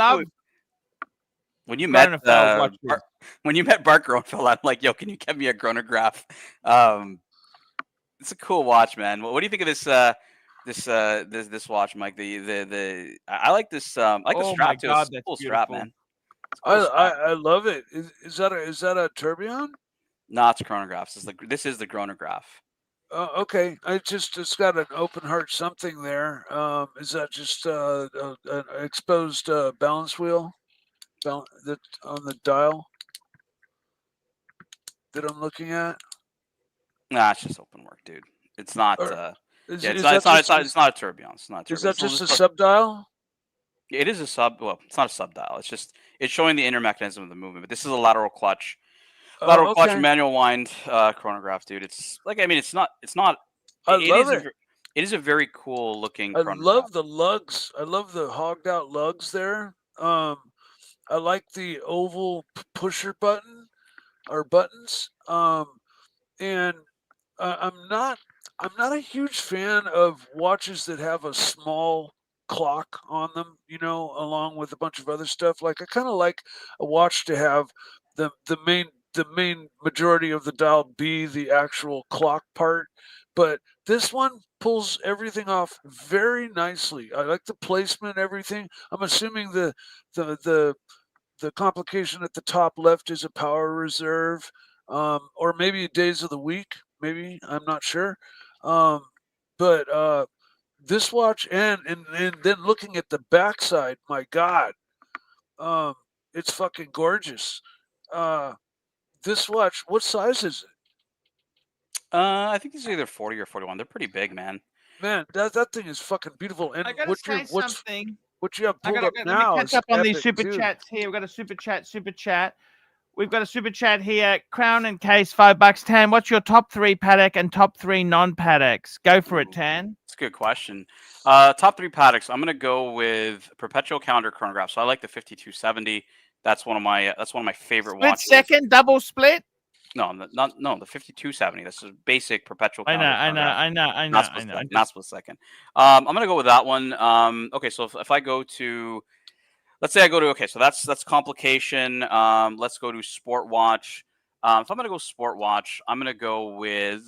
you met Bart Gronefeld, I'm like, yo, can you get me a chronograph? It's a cool watch, man. What do you think of this this watch, Mike. I like this. I like the Oh my strap too. It's God, a that's cool strap, beautiful. man. It's a cool strap. I love it. Is that a tourbillon? No, it's a chronograph. This is the chronograph. Okay, it's got an open heart something there. Is that just an exposed balance wheel that on the dial that I'm looking at? Nah, it's just open work, dude. It's not. Or Yeah, is that it's not a tourbillon. It's not a is tourbillon. that just a sub dial? It is a sub. Well, it's not a sub dial. It's showing the inner mechanism of the movement. But this is a lateral clutch. Lateral Oh, clutch okay. manual wind chronograph, dude. It's like, I mean, it's not. I It love is. it. It is a very cool looking I chronograph. love the lugs. I love the hogged out lugs there. I like the oval pusher button or buttons. And I'm not a huge fan of watches that have a small clock on them, along with a bunch of other stuff. Like I kind of like a watch to have the main majority of the dial be the actual clock part, but this one pulls everything off very nicely. I like the placement, everything. I'm assuming the the complication at the top left is a power reserve, or maybe days of the week. Maybe I'm not sure, but this watch and then looking at the backside, my God, um, it's fucking gorgeous. Uh, this watch, what size is it? I think these are either 40 or 41. They're pretty big, man. Man, that thing is fucking beautiful. And I gotta say something. what you have pulled up Let me now catch is up on these epic super too. chats here. We've got a super chat. We've got a super chat here. Crown and Case, $5. Tan, what's your top 3 paddock and top 3 non-paddocks? Go for it, Tan. That's a good question. Top 3 paddocks. I'm gonna go with perpetual calendar chronograph. So I like the 5270. That's one of my favorite Split watches. second, double split. No, the 5270. This is basic perpetual I calendar. know. Not split second. I'm gonna go with that one. Okay, so if I go to, let's say I go to, okay, so that's complication. Let's go to sport watch. If I'm gonna go sport watch, I'm gonna go with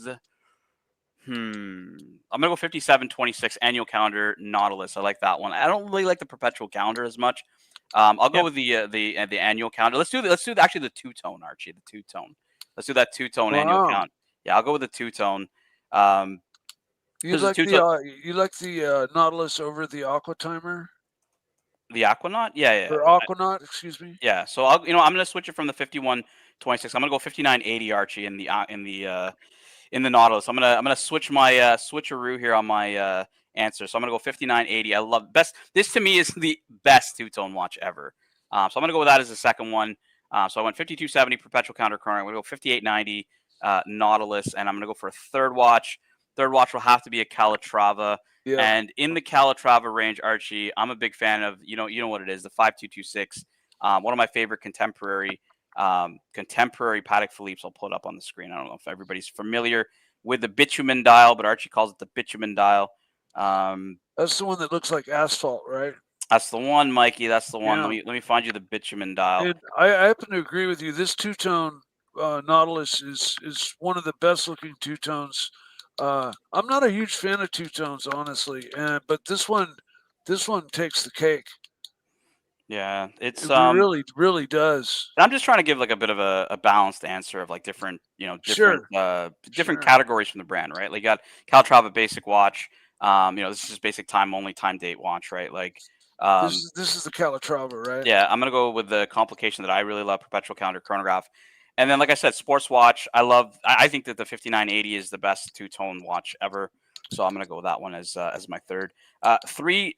I'm gonna go 5726 annual calendar Nautilus. I like that one. I don't really like the perpetual calendar as much. I'll go with the annual calendar. Let's do actually the two tone, Archie. The two tone. Let's do that two tone annual count. Yeah, I'll go with the two tone. You like the Nautilus over the Aqua Timer? The Aquanaut? Yeah. Or Aquanaut, excuse me. Yeah. So I'm gonna switch it from the 5126. I'm gonna go 5980 Archie in the Nautilus. I'm gonna switch my switcheroo here on my answer. So I'm gonna go 5980. I love best. This to me is the best two-tone watch ever. So I'm gonna go with that as the second one. So I went 5270 perpetual counter chrono. I'm gonna go 5890 Nautilus, and I'm gonna go for a third watch. Third watch will have to be a Calatrava. Yeah. And in the Calatrava range, Archie, I'm a big fan of, you know what it is, the 5226. One of my favorite contemporary Patek Philippe's. I'll pull it up on the screen. I don't know if everybody's familiar with the bitumen dial, but Archie calls it the bitumen dial. That's the one that looks like asphalt, right? That's the one, Mikey. That's the one. Yeah. Let me find you the bitumen dial. And I happen to agree with you. This two-tone Nautilus is one of the best looking two-tones. I'm not a huge fan of two-tones, honestly, but this one takes the cake. Yeah, it really does. I'm just trying to give like a bit of a balanced answer of like different different categories from the brand, right? Like you got Calatrava basic watch. This is basic time only, time date watch, right? Like this is the Calatrava, right? Yeah, I'm gonna go with the complication that I really love, perpetual calendar chronograph. And then, like I said, sports watch. I think that the 5980 is the best two-tone watch ever. So I'm gonna go with that one as my third. Top three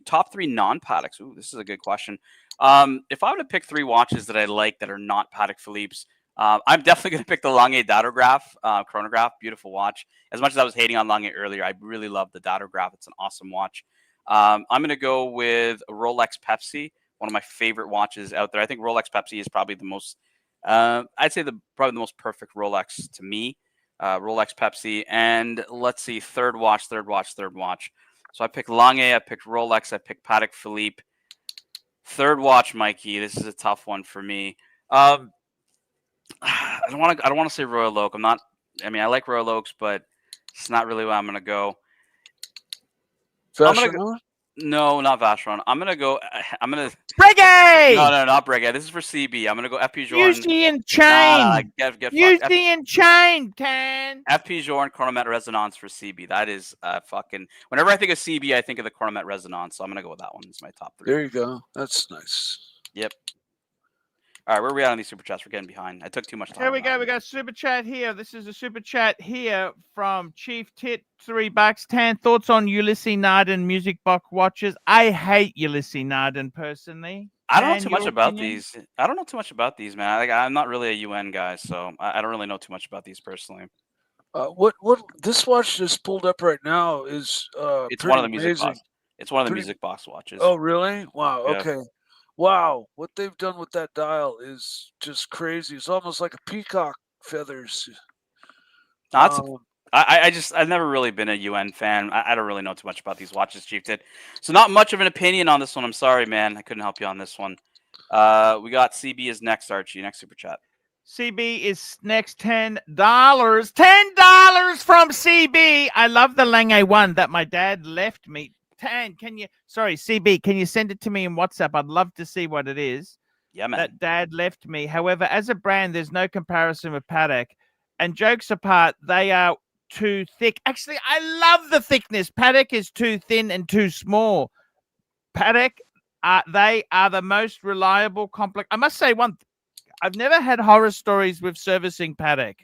non-Patek's. Ooh, this is a good question. If I were to pick 3 watches that I like that are not Patek Philippe's, I'm definitely going to pick the Lange Datograph chronograph. Beautiful watch. As much as I was hating on Lange earlier, I really love the Datograph. It's an awesome watch. I'm going to go with Rolex Pepsi, one of my favorite watches out there. I think Rolex Pepsi is probably the most, I'd say probably the most perfect Rolex to me. Rolex Pepsi. And let's see, third watch. So I picked Lange, I picked Rolex, I picked Patek Philippe. Third watch, Mikey. This is a tough one for me. I don't want to say Royal Oak. I like Royal Oaks, but it's not really where I'm going to go. Vacheron? No, not Vacheron. I'm gonna go. I'm gonna. Breguet! No, not Breguet. This is for CB. I'm gonna go FP Jordan. Fusey and Chain. Get fucked. Fusey and Chain, Tan. FP Jordan Chronomet Resonance for CB. That is fucking. Whenever I think of CB, I think of the Chronomet Resonance. So I'm gonna go with that one. It's my top 3. There you go. That's nice. Yep. All right, where are we at on these super chats? We're getting behind. I took too much time. Here we go. We got super chat here. This is a super chat here from Chief Tit, $3. Tan, thoughts on Ulysses Narden music box watches? I hate Ulysses Narden personally. I don't know Tan, too much your about opinion? these. I don't know too much about these, man. I'm not really a UN guy, so I don't really know too much about these personally. What this watch just pulled up right now is It's pretty one of the music amazing. box. It's one of the Pretty- music box watches. Oh, really? Wow. Yeah. Okay. Wow. What they've done with that dial is just crazy. It's almost like a peacock feathers. That's Um, I've never really been a UN fan. I don't really know too much about these watches, Chief did. So not much of an opinion on this one. I'm sorry, man. I couldn't help you on this one. We got CB is next, Archie. Next super chat. CB is next $10. $10 from CB. I love the Lange one that my dad left me. Tan, CB, can you send it to me in WhatsApp? I'd love to see what it is Yeah, man. that dad left me. However, as a brand, there's no comparison with Patek. And jokes apart, they are too thick. Actually, I love the thickness. Patek is too thin and too small. Patek, they are the most reliable, complex. I must say I've never had horror stories with servicing Patek.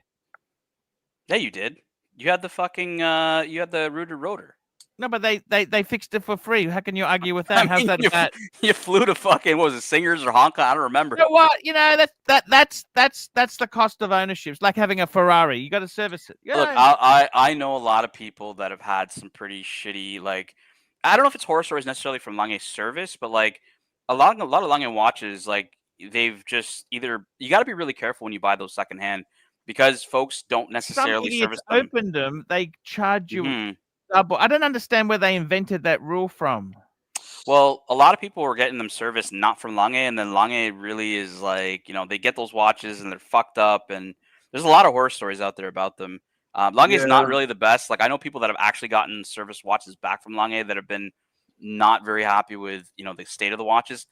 Yeah, you did. You had the fucking you had the rooted rotor. No, but they fixed it for free. How can you argue with that? How's that bad? You flew to fucking what was it, Singers or Hong Kong? I don't remember. You know what? You know that's the cost of ownership. It's like having a Ferrari. You got to service it. Yeah. Look, I know a lot of people that have had some pretty shitty, like, I don't know if it's horror stories necessarily from Lange service, but like a lot of Lange watches, like they've just either, you got to be really careful when you buy those secondhand because folks don't Some necessarily idiots service them. opened them. They charge you Mhm. double. I don't understand where they invented that rule from. Well, a lot of people were getting them serviced not from Lange, and then Lange really is like, they get those watches and they're fucked up, and there's a lot of horror stories out there about them. Lange is not Yeah. really the best. Like I know people that have actually gotten service watches back from Lange that have been not very happy with the state of the watches.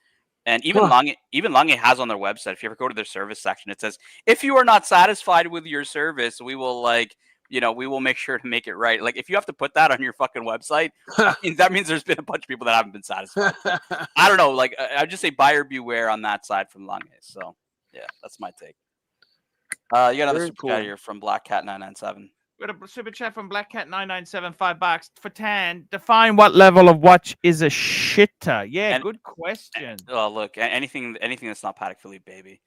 And even Lange has on their website, if you ever go to their service section, it says, if you are not satisfied with your service, we will we will make sure to make it right. Like if you have to put that on your fucking website, that means there's been a bunch of people that haven't been satisfied. I don't know. Like I'd just say buyer beware on that side from Lange. So yeah, that's my take. You got another Very super chat cool. here from Black Cat 997. We got a super chat from Black Cat 997, $5 for Tan. Define what level of watch is a shitter. Yeah, good question. Oh look, anything that's not Patek Philippe, baby.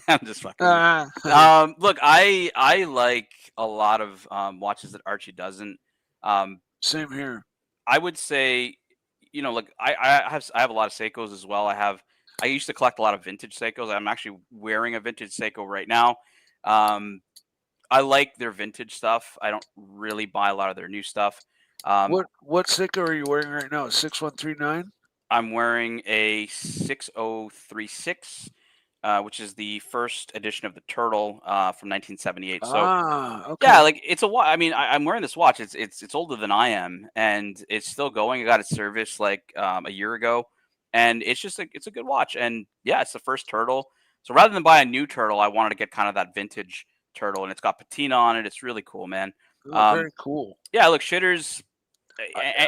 I'm just fucking. Look, I like a lot of watches that Archie doesn't. Same here. I would say, like I have a lot of Seikos as well. I used to collect a lot of vintage Seikos. I'm actually wearing a vintage Seiko right now. I like their vintage stuff. I don't really buy a lot of their new stuff. What Seiko are you wearing right now? 6139? I'm wearing a 6036. Which is the first edition of the Turtle from 1978. So, okay. yeah, like it's a watch. I mean, I'm wearing this watch. It's older than I am, and it's still going. I got it serviced like a year ago, and it's just it's a good watch. And yeah, it's the first Turtle. So rather than buy a new Turtle, I wanted to get kind of that vintage Turtle, and it's got patina on it. It's really cool, man. Very cool. Yeah, look, shitters.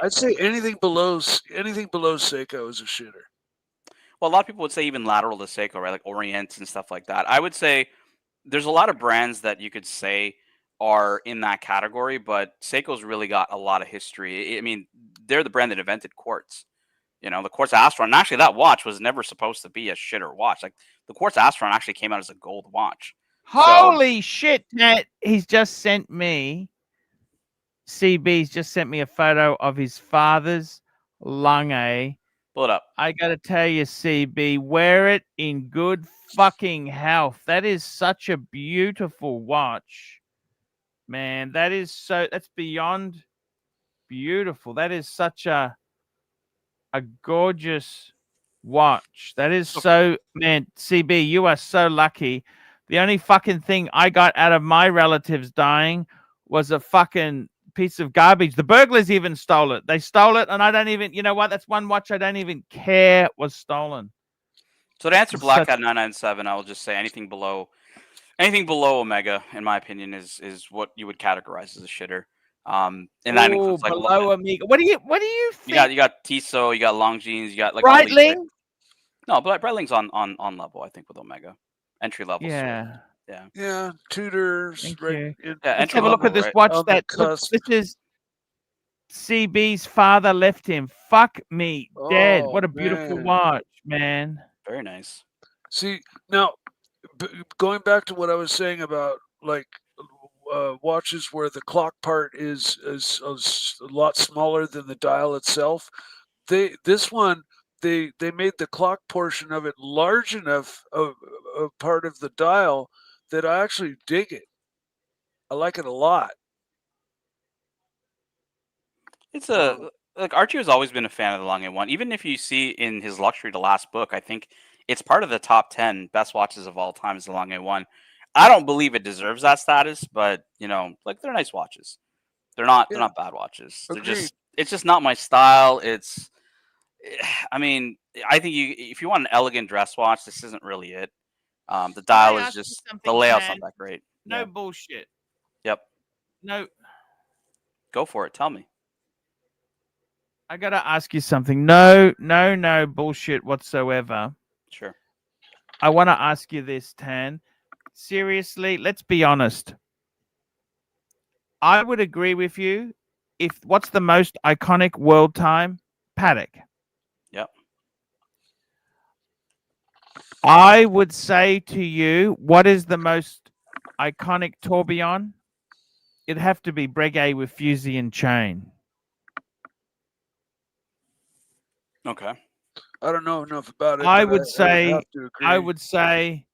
I'd say anything below Seiko is a shitter. Well, a lot of people would say even lateral to Seiko, right? Like Orient and stuff like that. I would say there's a lot of brands that you could say are in that category, but Seiko's really got a lot of history. I mean, they're the brand that invented quartz. The Quartz Astron. And actually, that watch was never supposed to be a shitter watch. Like the Quartz Astron actually came out as a gold watch. Holy shit, Nat. He's just sent me, CB's just sent me a photo of his father's Lange. Pull it up. I got to tell you, CB, wear it in good fucking health. That is such a beautiful watch. Man, that's beyond beautiful. That is such a gorgeous watch. That is so, man, CB, you are so lucky. The only fucking thing I got out of my relatives dying was a fucking piece of garbage. The burglars even stole it. They stole it, and I don't even. You know what? That's one watch I don't even care was stolen. So to answer It's Black such- Cat 997, I will just say anything below Omega, in my opinion, is what you would categorize as a shitter. And that Oh, includes like below Amiga. What do you think? you got Tissot, you got Longines, you got like all these. Breitling? No, but Breitling's on level, I think, with Omega, entry level. Yeah. Yeah, Tudors. Thank Right. you. in- Yeah, Let's entry have a look level, at this right? watch. On the That look, cusp. this is CB's father left him. Fuck me, dead. Oh, What a beautiful man. watch, man. Very nice. See, now going back to what I was saying about like watches where the clock part is a lot smaller than the dial itself. This one they made the clock portion of it large enough of a part of the dial that I actually dig it. I like it a lot. It's like Archie has always been a fan of the Long A1. Even if you see in his Luxury, the last book, I think it's part of the top 10 best watches of all time is the Long A1. I don't believe it deserves that status, but like they're nice watches. They're not bad watches. Agreed. It's just not my style. I mean, I think if you want an elegant dress watch, this isn't really it. The dial is just the layout's not that great. No Yeah. bullshit. Yep. No. Go for it. Tell me. I gotta ask you something. No bullshit whatsoever. Sure. I want to ask you this, Tan. Seriously, let's be honest. I would agree with you. What's the most iconic world time? Patek. Yep. I would say to you, what is the most iconic tourbillon? It'd have to be Breguet with fusee and chain. Okay. I don't know enough about it. I but would say, have to agree. I would say,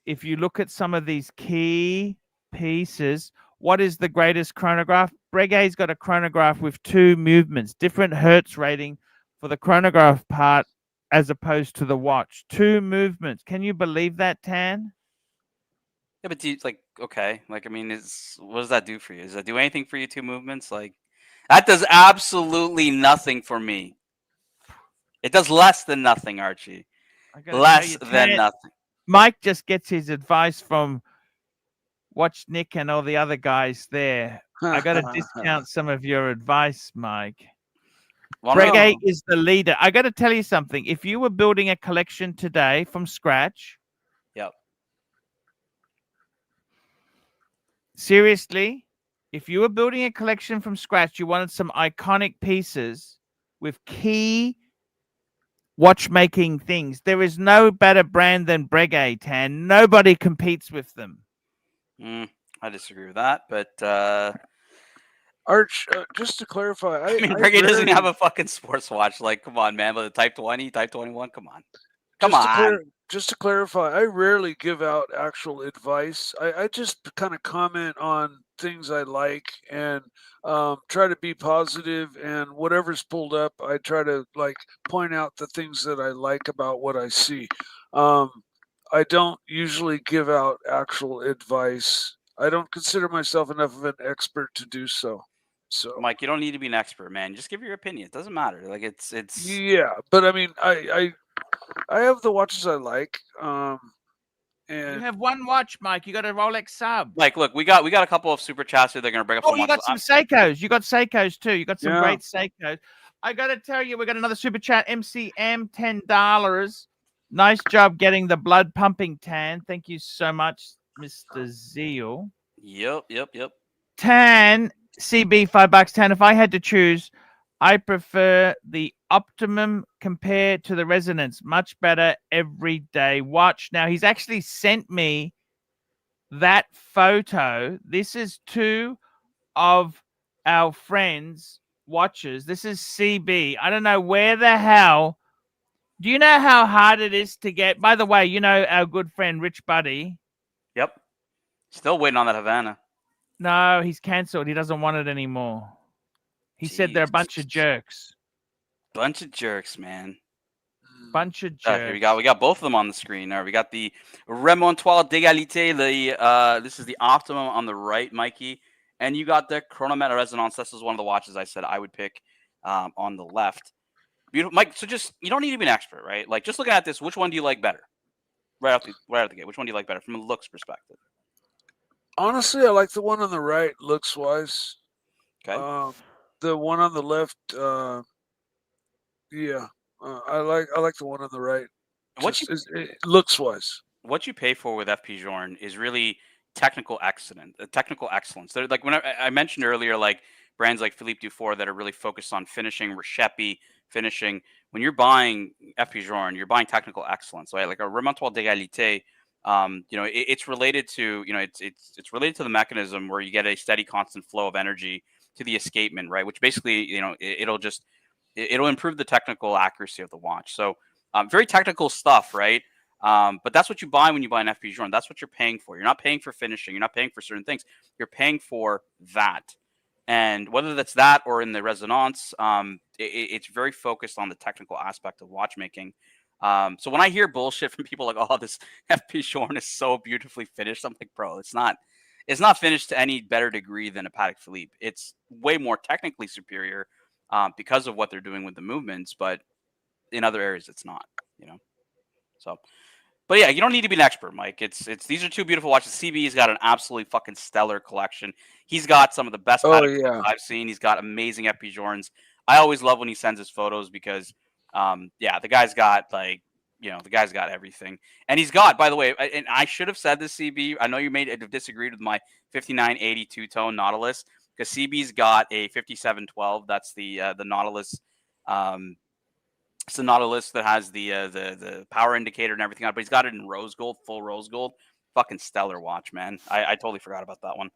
if you look at some of these key pieces, what is the greatest chronograph? Breguet's got a chronograph with 2 movements, different hertz rating for the chronograph part as opposed to the watch. 2 movements. Can you believe that, Tan? Yeah, but okay. Like, I mean, what does that do for you? Does that do anything for you? 2 movements? Like, that does absolutely nothing for me. It does less than nothing, Archie. Less than nothing. Mike just gets his advice from Watch Nick and all the other guys there. I got to discount some of your advice, Mike. Breguet is the leader. I got to tell you something. If you were building a collection today from scratch, yep. Seriously, if you were building a collection from scratch, you wanted some iconic pieces with key watchmaking things. There is no better brand than Breguet, Tan. Nobody competes with them. I disagree with that, but Arch, just to clarify, I mean, Breguet doesn't have a fucking sports watch. Like, come on, man. But the Type 20, Type 21, come on. Just to clarify, I rarely give out actual advice. I just kind of comment on things I like and try to be positive, and whatever's pulled up, I try to point out the things that I like about what I see. I don't usually give out actual advice. I don't consider myself enough of an expert to do so. So, Mike, you don't need to be an expert, man. Just give your opinion. It doesn't matter. Like, it's yeah, but I mean, I have the watches I like. And you have one watch, Mike. You got a Rolex sub. Like, look, we got a couple of super chats here. They're gonna bring up. Oh, you got some Seikos. You got Seikos too. You got some great Seikos. I got to tell you, we got another super chat. MCM, $10. Nice job getting the blood pumping, Tan. Thank you so much, Mr. Zeal. Yep. Tan, CB, $5. Tan. If I had to choose, I prefer the Optimum compared to the Resonance. Much better everyday watch. Now, he's actually sent me that photo. This is 2 of our friends' watches. This is CB. I don't know where the hell. Do you know how hard it is to get? By the way, you know our good friend Rich Buddy. Yep. Still waiting on that Havana. No, he's cancelled. He doesn't want it anymore. He said they're a bunch of jerks. Bunch of jerks, man. Bunch of Here jerks. we got both of them on the screen. We got the Remontoir d'Égalité. This is the Optimum on the right, Mikey, and you got the Chronometer Resonance. This is one of the watches I said I would pick on the left. Beautiful, Mike. So just you don't need to be an expert, right? Like just looking at this, which one do you like better? Right out the gate. Which one do you like better from a looks perspective? Honestly, I like the one on the right, looks wise. Okay. The one on the left, yeah, I like the one on the right. Looks wise. What you pay for with FP Journe is really technical excellence. They're like when I mentioned earlier, like brands like Philippe Dufour that are really focused on finishing, Recepi finishing. When you're buying FP Journe, you're buying technical excellence, right? Like a Remontoir d'Égalité. It's related to, it's related to the mechanism where you get a steady, constant flow of energy to the escapement, right? Which basically, it'll improve the technical accuracy of the watch. So very technical stuff, right? But that's what you buy when you buy an FP Journe. That's what you're paying for. You're not paying for finishing. You're not paying for certain things. You're paying for that. And whether that's that or in the Resonance, it's very focused on the technical aspect of watchmaking. So when I hear bullshit from people like, "Oh, this FP Journe is so beautifully finished," I'm like, "Bro, it's not finished to any better degree than a Patek Philippe. It's way more technically superior because of what they're doing with the movements, but in other areas, it's not. So." But yeah, you don't need to be an expert, Mike. It's these are two beautiful watches. CB's got an absolutely fucking stellar collection. He's got some of the best Patek I've seen. He's got amazing FP Journes. I always love when he sends his photos because, the guy's got the guy's got everything. And he's got, by the way, and I should have said this, CB. I know you may have disagreed with my 5982 tone Nautilus because CB's got a 5712. That's the Nautilus. It's the Nautilus that has the power indicator and everything on it, but he's got it in rose gold, full rose gold. Fucking stellar watch, man. I totally forgot about that one.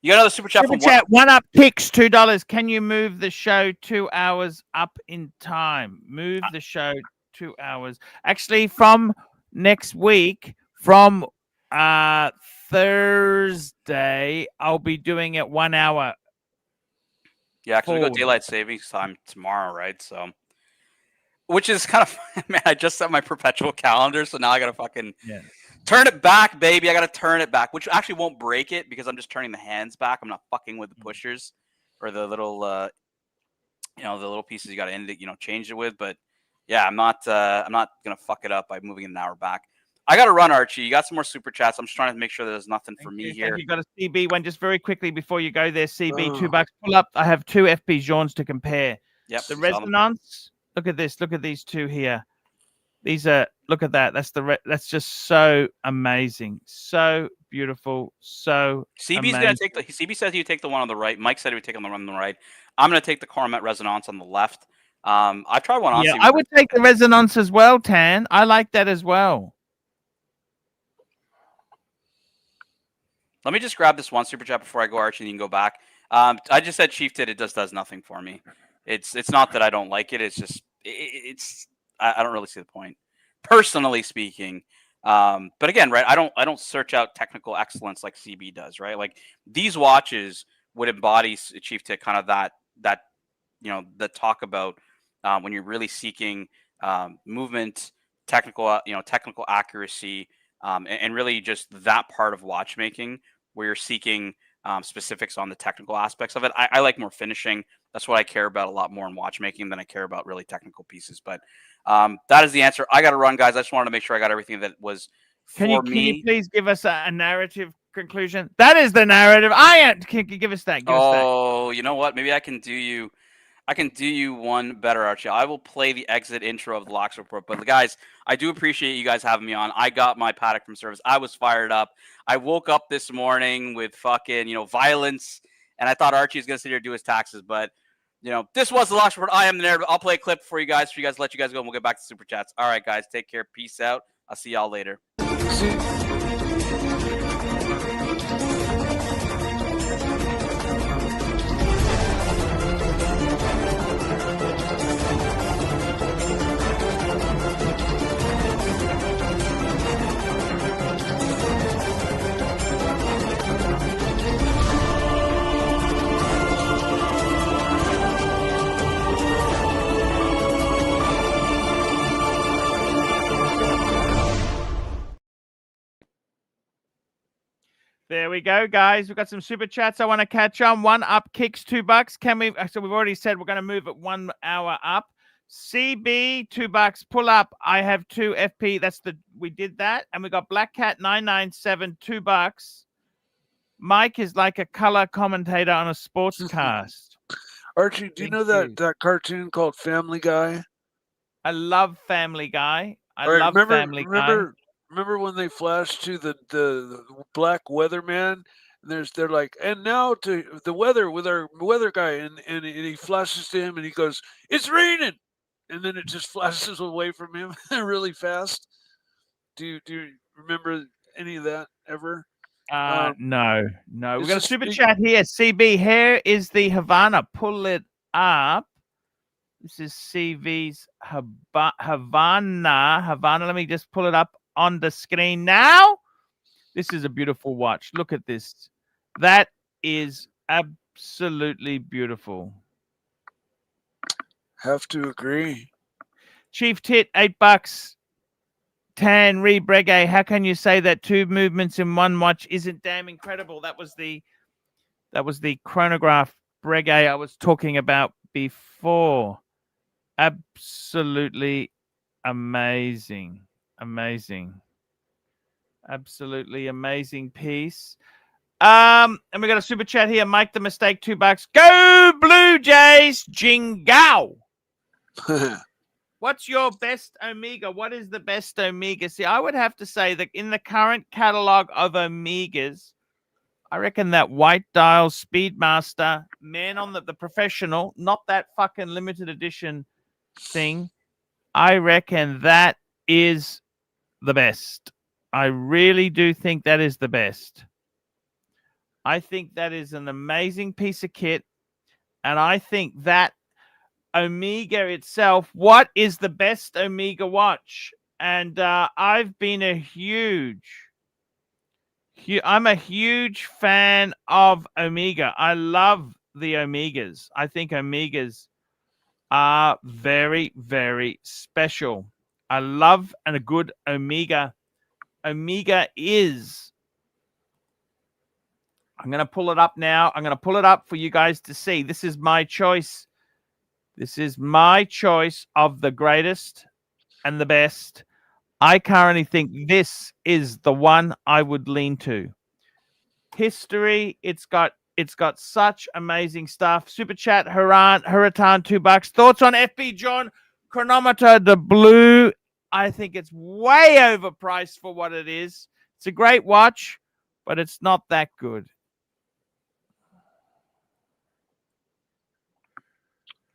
You got another super chat. One up ticks $2. Can you move the show 2 hours up in time? Move the show 2 hours. Actually, from next week, from Thursday, I'll be doing it 1 hour. Yeah, because we go daylight savings time tomorrow, right? So. Which is kind of, man, I just set my perpetual calendar, so now I got to fucking turn it back, baby. I got to turn it back, which actually won't break it because I'm just turning the hands back. I'm not fucking with the pushers or the little, the little pieces you got to change it with. But yeah, I'm not going to fuck it up by moving it an hour back. I got to run, Archie. You got some more super chats. I'm just trying to make sure there's nothing for me here. You got a CB one just very quickly before you go there. CB, $2. Pull up. I have two FP Journes to compare. Yep. The Resonance. Look at this. Look at these two here. These are, look at that. That's just so amazing. So beautiful. So CB's going to take CB says you take the one on the right. Mike said he would take the one on the right. I'm going to take the Chronometer Resonance on the left. I've tried one on. Yeah, I would take the Resonance as well, Tan. I like that as well. Let me just grab this one super chat before I go, Archie, and you can go back. I just said Chief it does nothing for me. It's not that I don't like it. It's just I don't really see the point, personally speaking. But again, right? I don't search out technical excellence like CB does, right? Like these watches would embody Chief Tit kind of that the talk about when you're really seeking movement, technical accuracy, and really just that part of watchmaking where you're seeking specifics on the technical aspects of it. I like more finishing. That's what I care about a lot more in watchmaking than I care about really technical pieces. But that is the answer. I got to run, guys. I just wanted to make sure I got everything that was for me. Can you please give us a narrative conclusion? That is the narrative. Can you give us that? You know what? Maybe I can do you. I can do you one better, Archie. I will play the exit intro of the Locks Report. But guys, I do appreciate you guys having me on. I got my Patek from service. I was fired up. I woke up this morning with fucking, violence, and I thought Archie was going to sit here and do his taxes. But, this was the Locks Report. I am the narrative. I'll play a clip for you guys, let you guys go, and we'll get back to Super Chats. All right, guys, take care. Peace out. I'll see y'all later. There we go, guys. We've got some super chats I want to catch on. One up kicks $2. Can we? So we've already said we're going to move it 1 hour up. CB $2. Pull up. I have 2 FP. We did that, and we got Black Cat 997 $2. Mike is like a color commentator on a sportscast. Archie, do you know that cartoon called Family Guy? I love Family Guy. I All right, love Family Guy. Remember when they flashed to the black weatherman? And they're like, and now to the weather with our weather guy, and he flashes to him, and he goes, "It's raining," and then it just flashes away from him really fast. Do you remember any of that ever? No. We've got a super chat here. CB, here is the Havana. Pull it up. This is CV's Havana. Let me just pull it up on the screen now. This is a beautiful watch. Look at this. That is absolutely beautiful. Have to agree. Chief Tit, $8. Tan Rebregue, how can you say that 2 movements in one watch isn't damn incredible? That was the chronograph Breguet I was talking about before. Absolutely amazing. Absolutely amazing piece. And we got a super chat here. Mike the Mistake, $2. Go Blue Jays, Jingao. What's your best Omega? What is the best Omega? See, I would have to say that in the current catalog of Omegas, I reckon that White Dial Speedmaster, man on the professional, not that fucking limited edition thing, I reckon that is the best. I really do think that is the best. I think that is an amazing piece of kit. And I think that Omega itself, what is the best Omega watch? And I've been I'm a huge fan of Omega. I love the Omegas. I think Omegas are very, very special. I love a good Omega. Omega is, I'm going to pull it up now. I'm going to pull it up for you guys to see. This is my choice. This is my choice of the greatest and the best. I currently think this is the one I would lean to. History, it's got such amazing stuff. Super chat, Huratan, $2. Thoughts on FB John chronometer, the blue? I think it's way overpriced for what it is. It's a great watch, but it's not that good.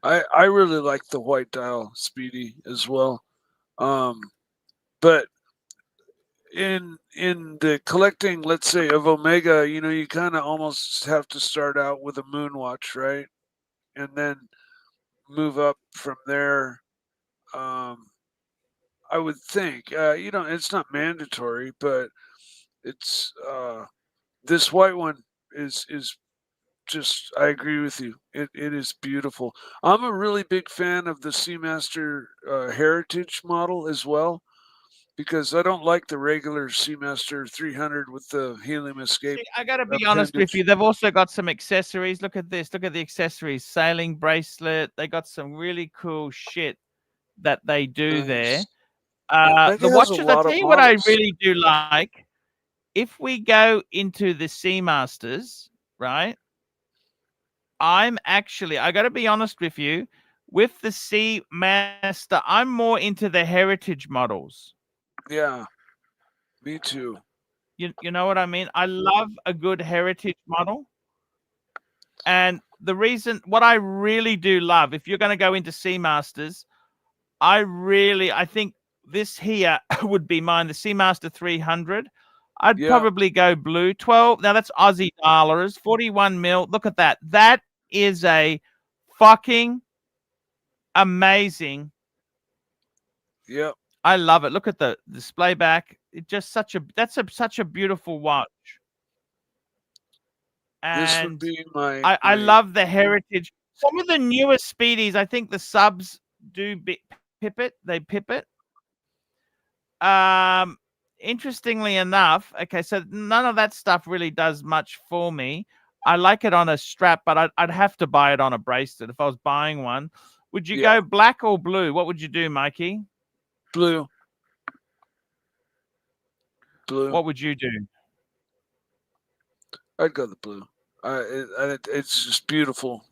I really like the White Dial Speedy as well. But in the collecting, let's say, of Omega, you kind of almost have to start out with a moon watch, right? And then move up from there. I would think, it's not mandatory, but it's this white one is just, I agree with you. It is beautiful. I'm a really big fan of the Seamaster Heritage model as well, because I don't like the regular Seamaster 300 with the helium escape. See, I got to be honest with you. They've also got some accessories. Look at this. Look at the accessories. Sailing bracelet. They got some really cool shit that they do there. The watches, I'll tell you what I really do like. If we go into the Seamasters, right? I got to be honest with you. With the Seamaster, I'm more into the heritage models. Yeah, me too. You know what I mean? I love a good heritage model. And the reason, what I really do love, if you're going to go into Seamasters, I think this here would be mine, the Seamaster 300. I'd probably go blue. 12. Now that's Aussie dollars, 41 mil. Look at that. That is a fucking amazing. Yep. I love it. Look at the display back. It's just such a beautiful watch. And this would be I love the heritage. Some of the newer speedies, I think the subs do pip it. They pip it. interestingly enough, okay, so none of that stuff really does much for me. I like it on a strap, but I'd have to buy it on a bracelet if I was buying one. Would you Yeah. go black or blue? What would you do, Mikey? Blue. Blue. What would you do? I'd go the blue. It's just beautiful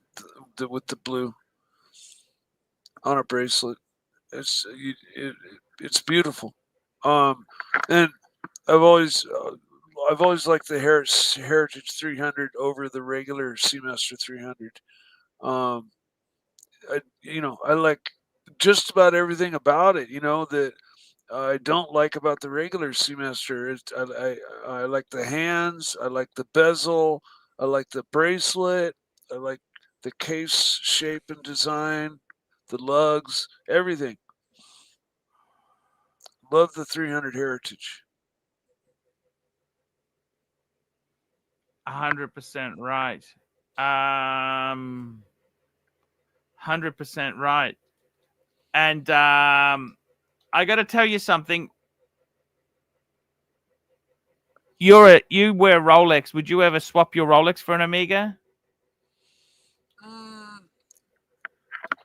with the blue on a bracelet. It's beautiful. And I've always liked the Heritage 300 over the regular Seamaster 300. I like just about everything about it. That I don't like about the regular Seamaster. I like the hands. I like the bezel. I like the bracelet. I like the case shape and design, the lugs, everything. Love the 300 Heritage. 100% right. 100% right. And I got to tell you something. You wear Rolex. Would you ever swap your Rolex for an Omega?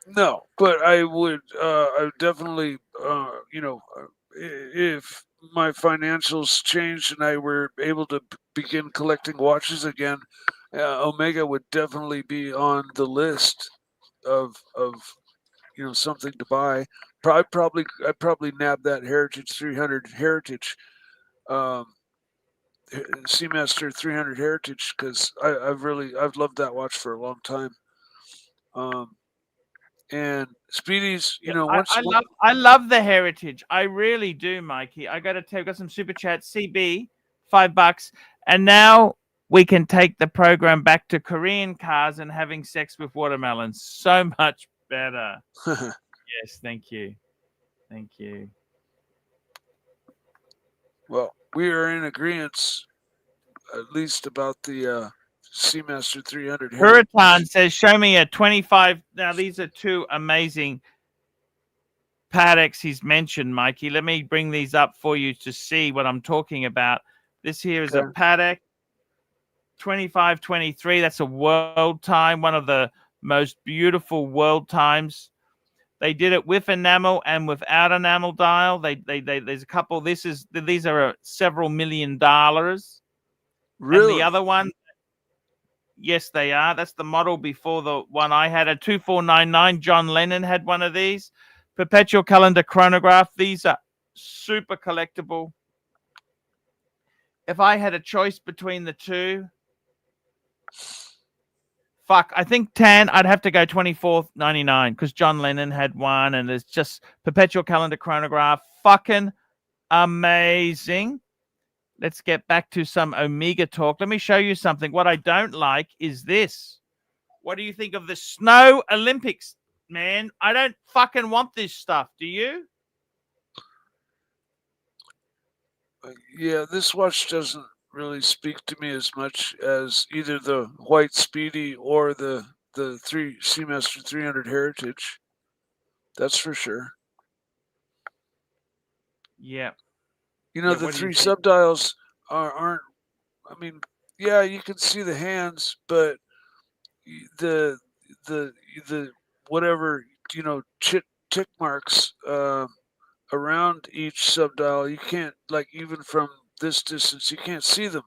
No, but I would definitely, if my financials changed and I were able to begin collecting watches again, Omega would definitely be on the list of something to buy. I'd probably nab that Heritage 300 Heritage, Seamaster 300 Heritage, because I've loved that watch for a long time. And Speedies, I love the Heritage. I really do, Mikey. I got to tell you, got some super chats. CB, $5, and now we can take the program back to Korean cars and having sex with watermelons. So much better. Yes, thank you. Thank you. Well, we are in agreement, at least about the Seamaster 300. Hurritan says, show me a 25. Now, these are two amazing Paddocks he's mentioned, Mikey. Let me bring these up for you to see what I'm talking about. This here is a Paddock 2523. That's a world time, one of the most beautiful world times. They did it with enamel and without enamel dial. There's a couple. These are several $1 million. Really? And the other one, yes, they are. That's the model before the one I had. A 2499. John Lennon had one of these. Perpetual calendar chronograph. These are super collectible. If I had a choice between the two, I think Tan, I'd have to go 24.99 because John Lennon had one, and it's just perpetual calendar chronograph. Fucking amazing. Let's get back to some Omega talk. Let me show you something. What I don't like is this. What do you think of the Snow Olympics, man? I don't fucking want this stuff. Do you? Yeah, this watch doesn't really speak to me as much as either the White Speedy or the Seamaster 300 Heritage. That's for sure. Yeah. The three subdials aren't. I mean, yeah, you can see the hands, but the whatever tick marks around each subdial, you can't, like, even from this distance, you can't see them.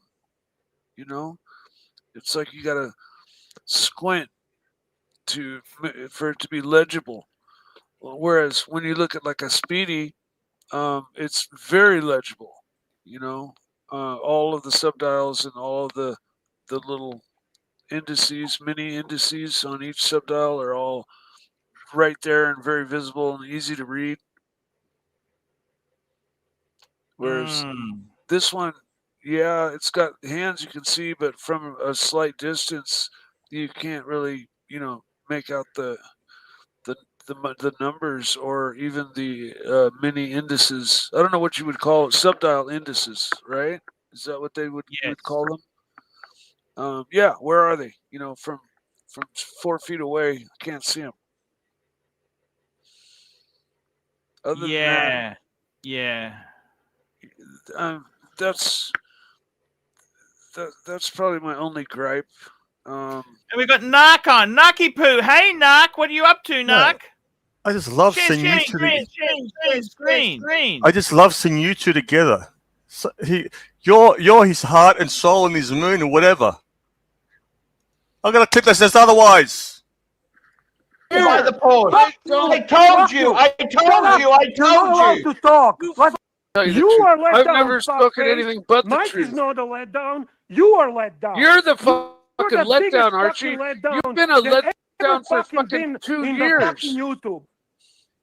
It's like you gotta squint for it to be legible. Whereas when you look at like a Speedy, it's very legible. All of the subdials and all of the little indices, mini indices on each subdial are all right there and very visible and easy to read. Whereas this one, yeah, it's got hands you can see, but from a slight distance, you can't really, make out the numbers or even the mini indices. I don't know what you would call it, subdial indices, right? Is that what you would call them? Yeah, where are they? From 4 feet away, I can't see them. Other than that, yeah. that's probably my only gripe. And we've got Narc on. Narky Poo. Hey, Narc. What are you up to, Narc? I just love Share seeing you screen, two. screen. I just love seeing you two together. So you're his heart and soul and his moon or whatever. I'm gonna clip that says otherwise. By the pause. I told you. You're not allowed to talk. You are let I've down. never spoken anything but the Mike truth. is not a letdown. You are let down. You're the You're fucking the biggest letdown, fucking Archie. letdown You've been a that letdown ever for fucking fucking been 2 in the years. fucking YouTube.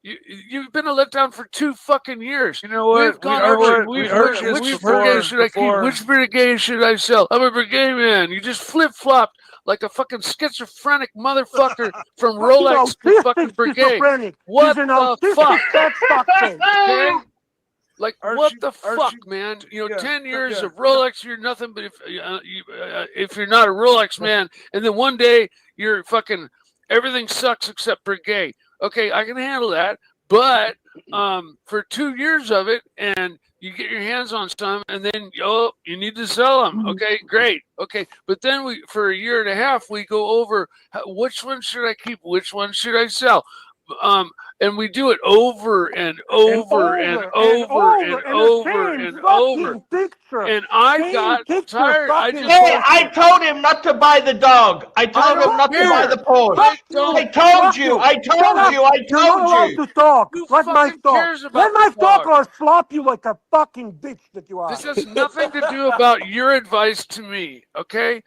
You've been a letdown for 2 fucking years. You know what? We've gone which brigade should I keep? Which brigade should I sell? I'm a brigade man. You just flip-flopped like a fucking schizophrenic motherfucker from Rolex to fucking brigade. What the fuck? Okay? Like, what the fuck, man? You know, 10 years of Rolex, you're nothing but if you're not a Rolex man, and then one day you're fucking, everything sucks except brigade. Okay, I can handle that, but for 2 years of it, and you get your hands on some, and then you need to sell them. Okay, great. Okay, but then for a year and a half we go over which one should I keep, which one should I sell, and we do it over and over and over and over and over. And I got tired. I told him not to buy the dog. I told him not to buy the pause. I told you. You're not allowed to talk. Let Mike talk. Let Mike talk or I'll slap you like a fucking bitch that you are. This has nothing to do about your advice to me, okay?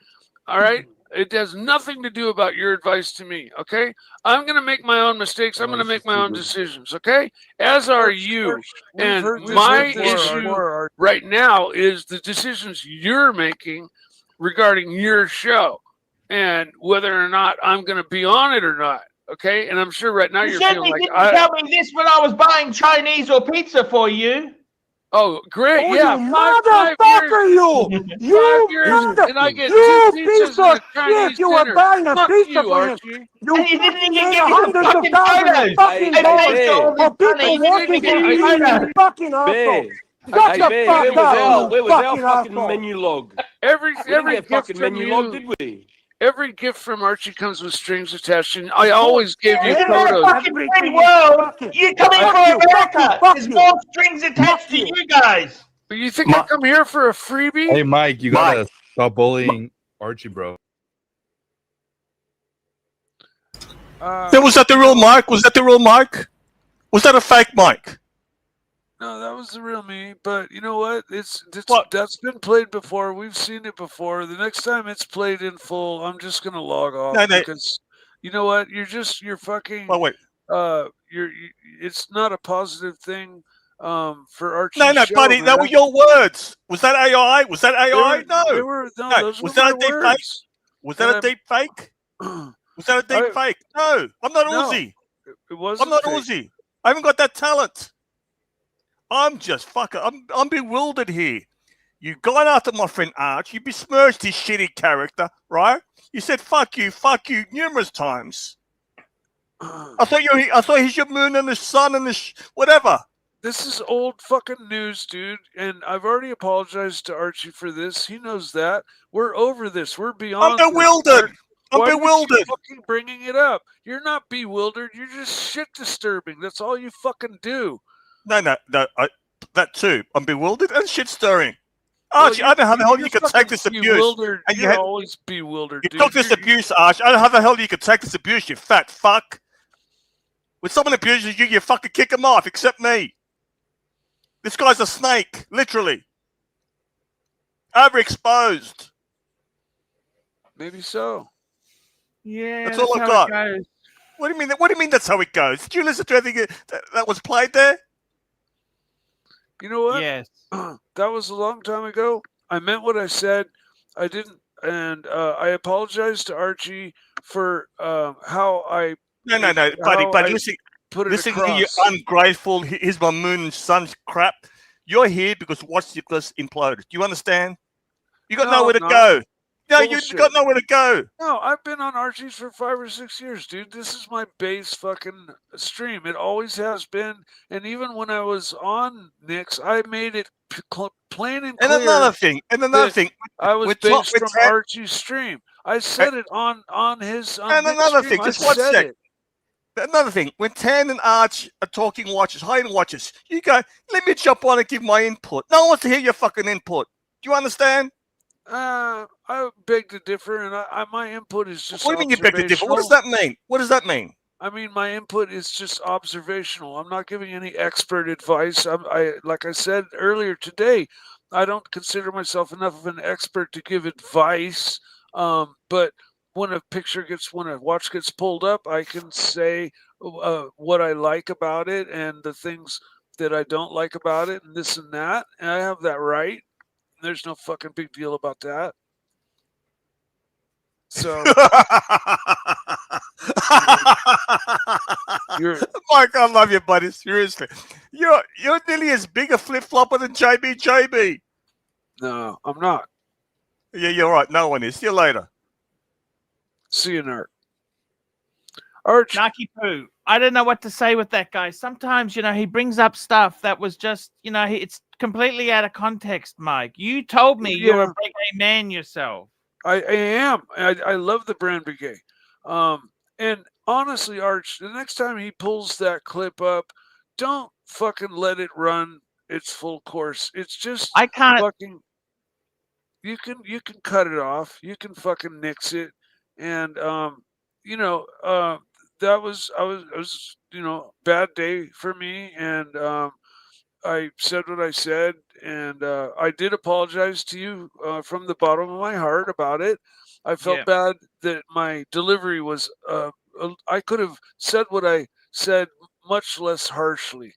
All right? It has nothing to do about your advice to me, okay? I'm going to make my own mistakes. I'm going to make my own decisions, okay? As are you. And my issue right now is the decisions you're making regarding your show and whether or not I'm going to be on it or not, okay? And I'm sure right now you're feeling like... You didn't tell me this when I was buying Chinese or pizza for you. Oh, great! Oh, yeah, you 5 motherfucker, years, you 5 years, mother, and I get you 2 piece pizzas and of a Chinese shit! You were dinner. buying a Fuck pizza you, for Archie. you. And you didn't even made give me hundreds the of fucking thousands of photos. fucking I dollars paid all for this people money. working for you, you fucking asshole. Shut the fuck up, Where you was our fucking fucking asshole. menu log? Every We didn't get gift fucking from menu you, log, did we? every gift from Archie comes with strings attached, and I always give you In that photos. fucking free world, you're coming for America. There's more strings attached to you guys. But you think I come here for a freebie? Hey, Mike, you gotta stop bullying Archie, bro. Was that the real Mike? Was that the real Mike? Was that a fake Mike? No, that was the real me. But you know what? That's been played before. We've seen it before. The next time it's played in full, I'm just gonna log off because you know what? You're fucking. Oh wait. It's not a positive thing. For Archie. No, buddy, man. That were your words. Was that AI? Was that AI? Those was were that a my deep words. fake? Was that a deep fake? Was that a deep fake? No, I'm not Aussie. It wasn't. I'm not fake. Aussie. I haven't got that talent. I'm just I'm bewildered here. You've gone after my friend Arch. You besmirched his shitty character, right? You said fuck you numerous times. I thought he's your moon and the sun and the whatever. This is old fucking news, dude, and I've already apologized to Archie for this. He knows that. We're over this. We're beyond. I'm bewildered. Why I'm bewildered. You fucking bringing it up. You're not bewildered. You're just shit disturbing. That's all you fucking do. No. That too. I'm bewildered and shit stirring. Archie, I don't know how the hell you could take this abuse. And you're always bewildered. You took this abuse, Archie. I don't know how the hell you could take this abuse, you fat fuck. When someone abuses you, you fucking kick him off, except me. This guy's a snake, literally. Overexposed. Maybe so. Yeah, that's all I got. What do you mean? What do you mean? That's how it goes? Did you listen to anything that was played there? You know what? Yes. That was a long time ago. I meant what I said. I didn't, and I apologize to Archie for how I. No, buddy. Listen, you ungrateful. Here's my moon and sun crap. You're here because Watch This imploded. Do you understand? You got nowhere to go. No, Bullshit. you've got nowhere to go. No, I've been on Archie's for 5 or 6 years, dude. This is my base fucking stream. It always has been. And even when I was on Nick's, I made it plain and clear. And another thing, I was based from Archie's stream. I said it on his. And Nick's another stream. thing, just I one said sec. it. Another thing, when Tan and Arch are talking watches, hiding watches, you go, let me jump on and give my input. No one wants to hear your fucking input. Do you understand? I beg to differ, and my input is just. What do you mean you beg to differ? What does that mean? What does that mean? I mean, my input is just observational. I'm not giving any expert advice. Like I said earlier today, I don't consider myself enough of an expert to give advice. But when a watch gets pulled up, I can say what I like about it and the things that I don't like about it, and this and that. And I have that right. There's no fucking big deal about that. So, Mike, I love you, buddy. Seriously, you're nearly as big a flip flopper than JB. No, I'm not. Yeah, you're right. No one is. See you later. See you, Nerd. Arch. Narky poo. I don't know what to say with that guy. Sometimes, he brings up stuff that was just, it's completely out of context, Mike. You told me you're a reggae man yourself. I am. I love the brand reggae. And honestly, Arch, the next time he pulls that clip up, don't fucking let it run its full course. It's just I can't fucking. You can cut it off. You can fucking nix it, and that was bad day for me, and I said what I said, and I did apologize to you from the bottom of my heart about it. I felt bad that my delivery was. I could have said what I said much less harshly,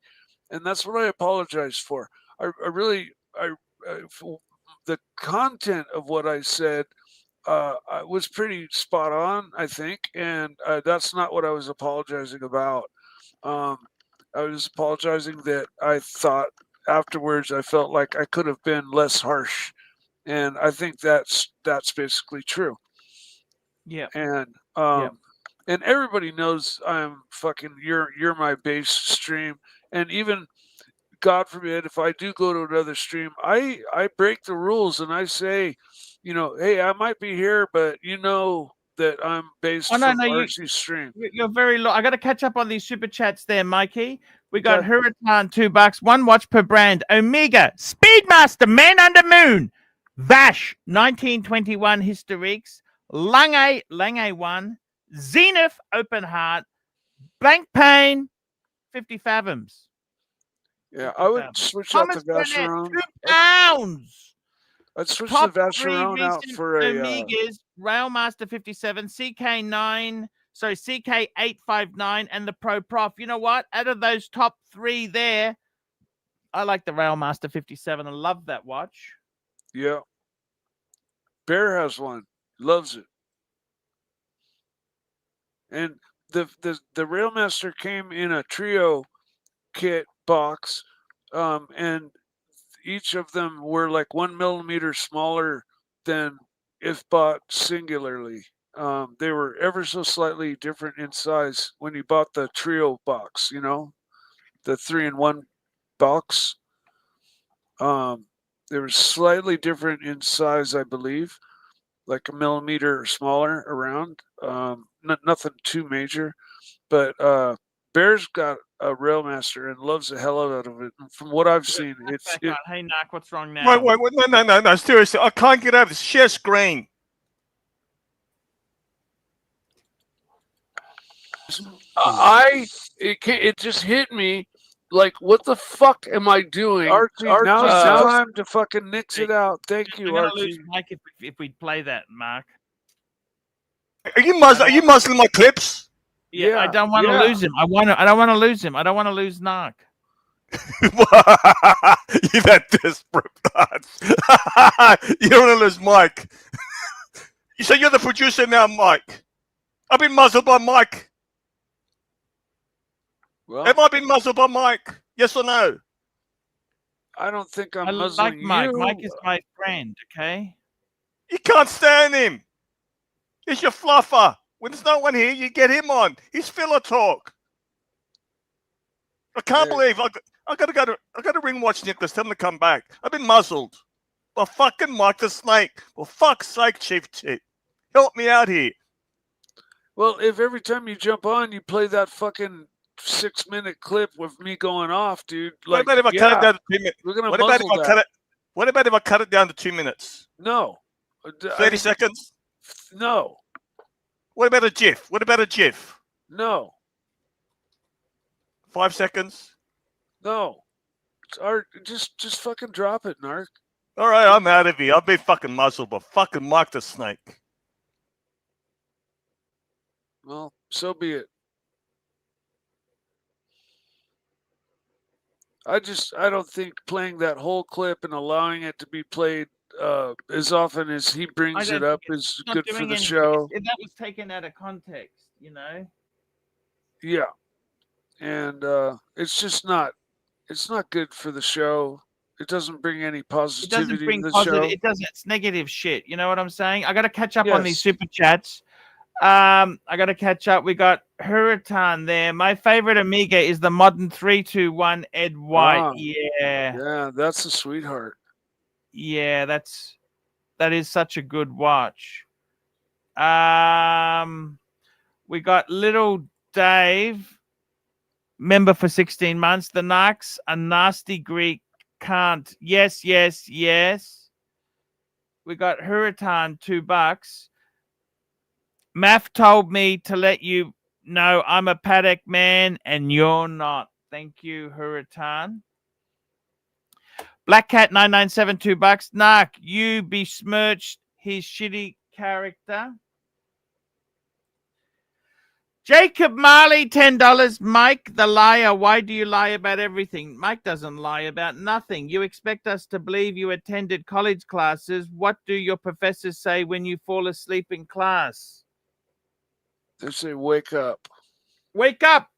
and that's what I apologized for. The content of what I said was pretty spot on, I think, and that's not what I was apologizing about. I was apologizing that I thought afterwards I felt like I could have been less harsh, and I think that's basically true. Yeah. And and everybody knows I'm fucking you're my base stream, and even God forbid if I do go to another stream, I break the rules and I say, hey, I might be here, but that I'm based from Archie's stream. You're very low. I got to catch up on these super chats there, Mikey. We got Hurricane, $2, 1 watch per brand. Omega, Speedmaster, Man Under Moon, Vash, 1921 Historiques, Lange 1, Zenith, Open Heart, Blank Pain, 50 Fathoms. Yeah, I would switch out the Vacheron. £2. I'd switch Top the Vacheron out for a Omegas, Railmaster 57, CK859, and the Pro Prof. You know what? Out of those top 3 there, I like the Railmaster 57. I love that watch. Yeah. Bear has one. Loves it. And the Railmaster came in a trio kit box, and each of them were like 1 millimeter smaller than if bought singularly. They were ever so slightly different in size when you bought the trio box, the 3-in-1 box. They were slightly different in size, I believe, like 1 millimeter or smaller around. Nothing too major, but Bear's got a Railmaster and loves the hell out of it. And from what I've seen, Hey, Knock, what's wrong now? Wait, no, seriously, I can't get over this. Share screen. It just hit me like, what the fuck am I doing? Archie, now's the time to fucking nix it out. Thank you, Archie. Lose Mike if we play that, Mark. Are you muzzling my clips? Yeah, I don't want to lose him. I don't want to lose him. I don't want to lose Narc. You're that desperate. You don't want to lose Mike. So you're the producer now, Mike. I've been muzzled by Mike. Well, have I been muzzled by Mike? Yes or no? I don't think I'm I muzzling like Mike. you. Mike is my friend, okay? You can't stand him. He's your fluffer. When there's no one here, you get him on. He's filler talk. I can't believe I gotta ring watch Nicholas. Tell him to come back. I've been muzzled. By fucking Mike the Snake. For fuck's sake, Chief Tit. Help me out here. Well, if every time you jump on, you play that fucking 6-minute clip with me going off, dude. Like, what about if I cut it down to 2 minutes? We're gonna What about if I cut it? What about if I cut it down to 2 minutes? No. 30 seconds? No. What about a GIF? What about a GIF? No. 5 seconds? No. Art, just fucking drop it, Narc. All right, I'm out of here. I've been fucking muzzled by fucking Mike the Snake. Well, so be it. I don't think playing that whole clip and allowing it to be played as often as he brings it up is good for the show. That was taken out of context, you know. Yeah, and it's just not. It's not good for the show. It doesn't bring any positivity. It doesn't bring to the positive. show. It doesn't. It's negative shit. You know what I'm saying? I got to catch up on these Yes. super chats. I got to catch up. We got Hurritan there. My favorite Amiga is the modern 321 Ed White. Ah. Yeah. Yeah, that's a sweetheart. Yeah, that is such a good watch. We got Little Dave, member for 16 months. The Narcs, a nasty Greek can't. Yes, yes, yes. We got Hurritan, $2. Math told me to let you know I'm a paddock man and you're not. Thank you, Hurritan. Black Cat 997, $2. Narc, you besmirched his shitty character. Jacob Marley, $10. Mike the liar, why do you lie about everything? Mike doesn't lie about nothing. You expect us to believe you attended college classes. What do your professors say when you fall asleep in class? They say, wake up. Wake up.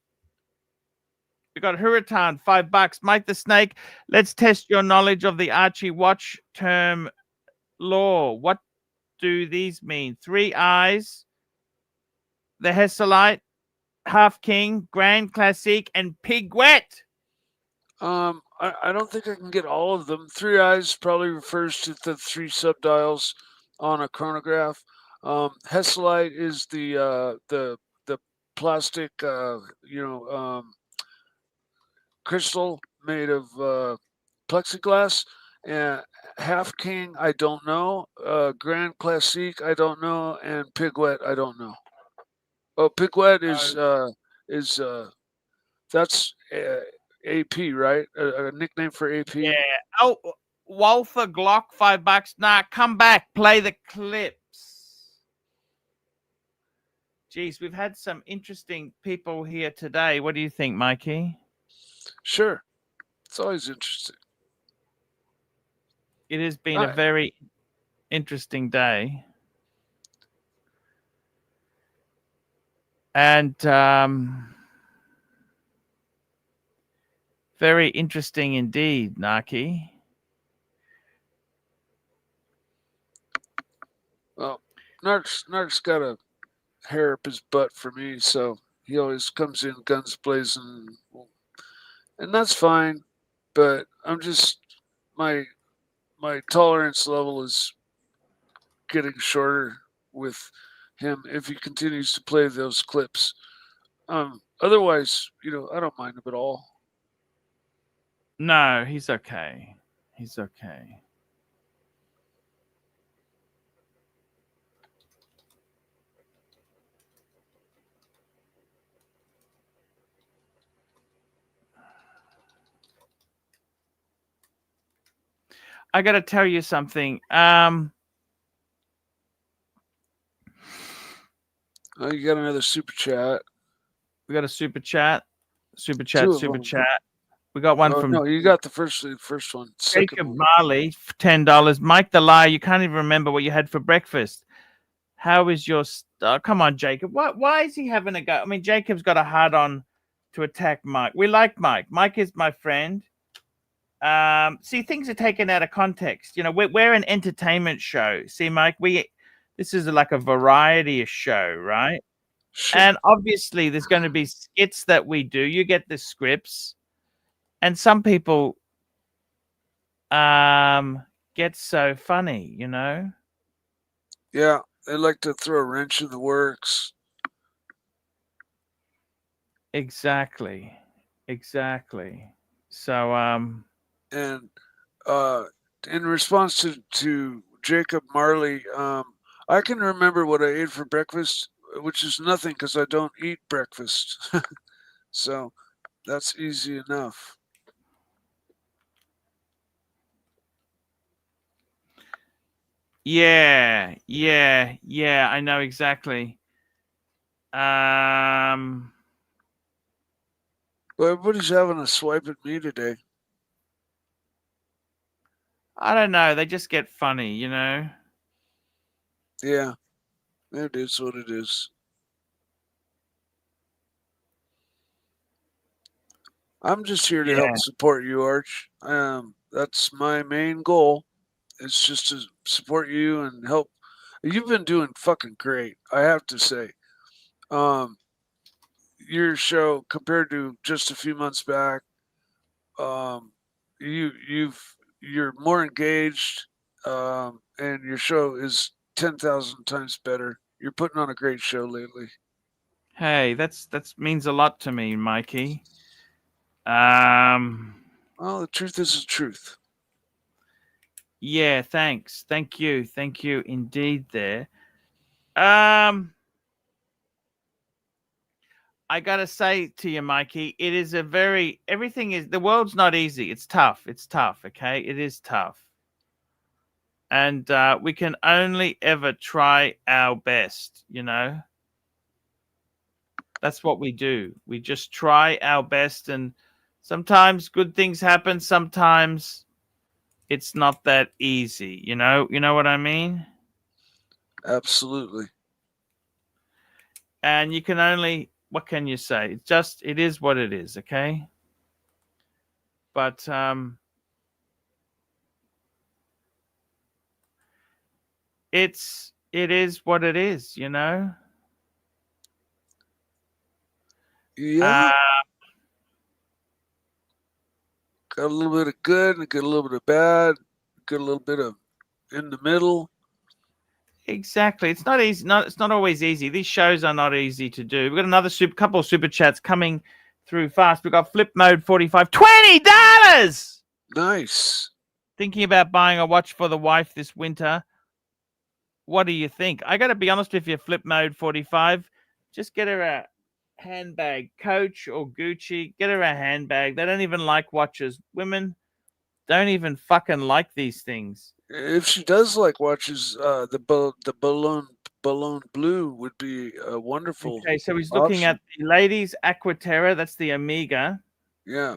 We got Hurritan, $5. Mike the Snake, let's test your knowledge of the Archie watch term law. What do these mean? 3 eyes, the Hesselite, Half King, Grand Classique, and Pigwet. I don't think I can get all of them. 3 eyes probably refers to the 3 subdials on a chronograph. Hesselite is the plastic, crystal made of plexiglass. And Half King, I don't know. Grand Classique, I don't know. And Pigwet, I don't know. Oh, Pigwet is that's AP, right? A nickname for AP. Yeah. Oh, Walther Glock, $5. Nah, come back, play the clips. Geez, we've had some interesting people here today. What do you think, Mikey? Sure. It's always interesting. It has been a very interesting day. And very interesting indeed, Naki. Well, Narc's got a hair up his butt for me, so he always comes in guns blazing, and that's fine. But I'm just my tolerance level is getting shorter with him if he continues to play those clips. Otherwise, I don't mind him at all. No, he's okay. He's okay. I got to tell you something. Oh, you got another super chat. We got a super chat. Super chat. We got one from. No, you got the first one. Jacob Marley, $10. Mike the liar, you can't even remember what you had for breakfast. How is your? Come on, Jacob. Why is he having a go? I mean, Jacob's got a hard on to attack Mike. We like Mike. Mike is my friend. See, things are taken out of context. You know, we're an entertainment show. See, Mike, this is like a variety show, right? Sure. And obviously, there's going to be skits that we do. You get the scripts, and some people get so funny, you know. Yeah, they like to throw a wrench in the works. Exactly. So And in response to Jacob Marley, I can remember what I ate for breakfast, which is nothing because I don't eat breakfast. So that's easy enough. yeah, I know exactly. Well, everybody's having a swipe at me today. I don't know. They just get funny, you know. Yeah, it is what it is. I'm just here to help support you, Arch. That's my main goal. It's just to support you and help. You've been doing fucking great, I have to say. Your show compared to just a few months back, you're more engaged, and your show is 10,000 times better. You're putting on a great show lately. Hey, that's means a lot to me, Mikey. Well, the truth is the truth. Yeah, thanks. Thank you indeed there. I gotta say to you, Mikey, it is the world's not easy. It's tough. Okay, it is tough. And we can only ever try our best, you know. That's what we do. We just try our best, and sometimes good things happen. Sometimes it's not that easy, you know. You know what I mean? Absolutely. And you can only, what can you say? It is what it is, okay? But it is what it is, you know? Yeah. Got a little bit of good and got a little bit of bad, got a little bit of in the middle. Exactly. It's not easy. It's not always easy. These shows are not easy to do. We've got another couple of super chats coming through fast. We've got Flip Mode 45, $20. Nice. Thinking about buying a watch for the wife this winter. What do you think? I got to be honest with you, Flip Mode 45. Just get her a handbag, Coach or Gucci. Get her a handbag. They don't even like watches. Women don't even fucking like these things. If she does like watches, the balloon blue would be a wonderful. Okay, so he's looking option. at the ladies Aquaterra. That's the Omega. Yeah,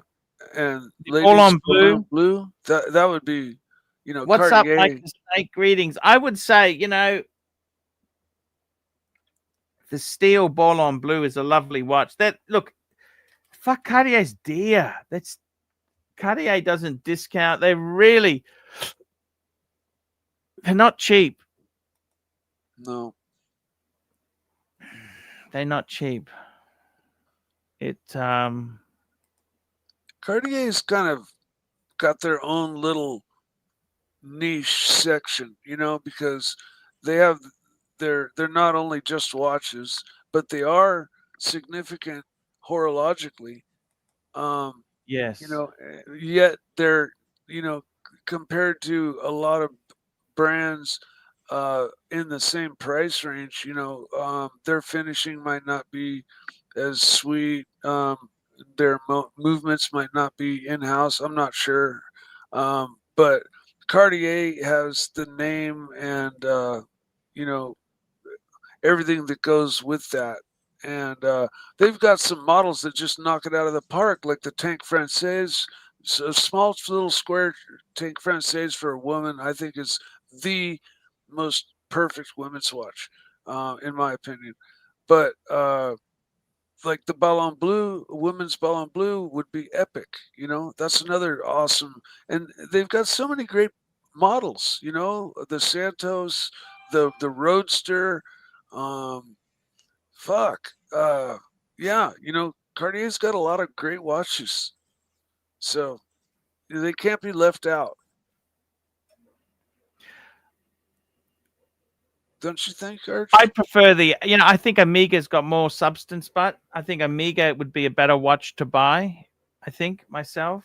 and all on blue. That would be, you know. What's Cartier. up, Mike? Snake greetings. I would say, you know, the steel ball on blue is a lovely watch. Fuck, Cartier's dear. Cartier doesn't discount. They're not cheap. No, they're not cheap. Cartier's kind of got their own little niche section, you know, because they're not only just watches, but they are significant horologically. Yes. You know, yet they're, you know, compared to a lot of brands in the same price range, you know, their finishing might not be as sweet. Their movements might not be in-house. I'm not sure. But Cartier has the name and, you know, everything that goes with that. And they've got some models that just knock it out of the park, like the Tank Française. So a small little square Tank Française for a woman, I think, is the most perfect women's watch, in my opinion. But like the Ballon Bleu, women's Ballon Bleu would be epic. You know, that's another awesome, and they've got so many great models. You know, the Santos, the Roadster, fuck, yeah. You know, Cartier's got a lot of great watches, so they can't be left out. Don't you think, Archie? I prefer the, you know, I think Omega's got more substance, but I think Omega would be a better watch to buy. I think myself.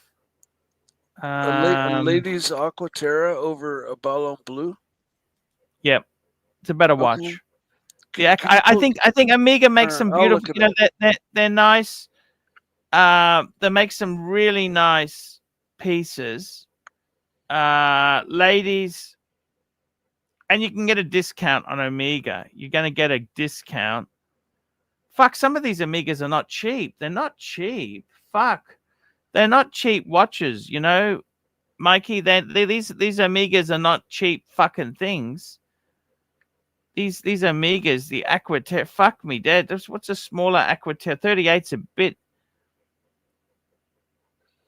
A ladies Aquaterra over a Ballon Bleu. Yep, it's a better watch. Okay. Yeah, I think Omega makes some I'll beautiful. look it You know, they're nice. They make some really nice pieces. Ladies, and you can get a discount on Omega. You're going to get a discount. Fuck, some of these Omegas are not cheap. They're not cheap. Fuck, they're not cheap watches. You know, Mikey. These Omegas are not cheap fucking things. These Omegas, the Aquaterra, fuck me dead. What's a smaller Aquaterra? 38's a bit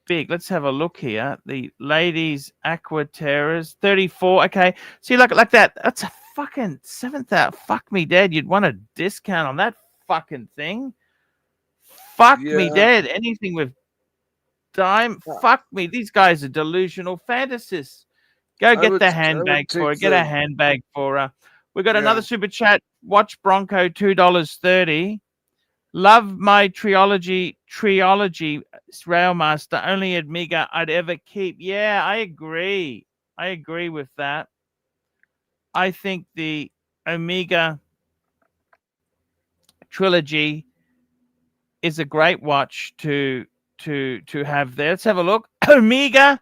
big. Let's have a look here. The ladies Aquaterras, 34. Okay, see, like that. That's a fucking 7,000. Fuck me dead. You'd want a discount on that fucking thing. Fuck me dead. Anything with dime. Fuck me. These guys are delusional fantasists. Go get the handbag for her. Get a handbag for her. We got another super chat. Watch Bronco, $2.30. Love my trilogy Railmaster. Only Omega I'd ever keep. Yeah, I agree. I agree with that. I think the Omega trilogy is a great watch to have there. Let's have a look. Omega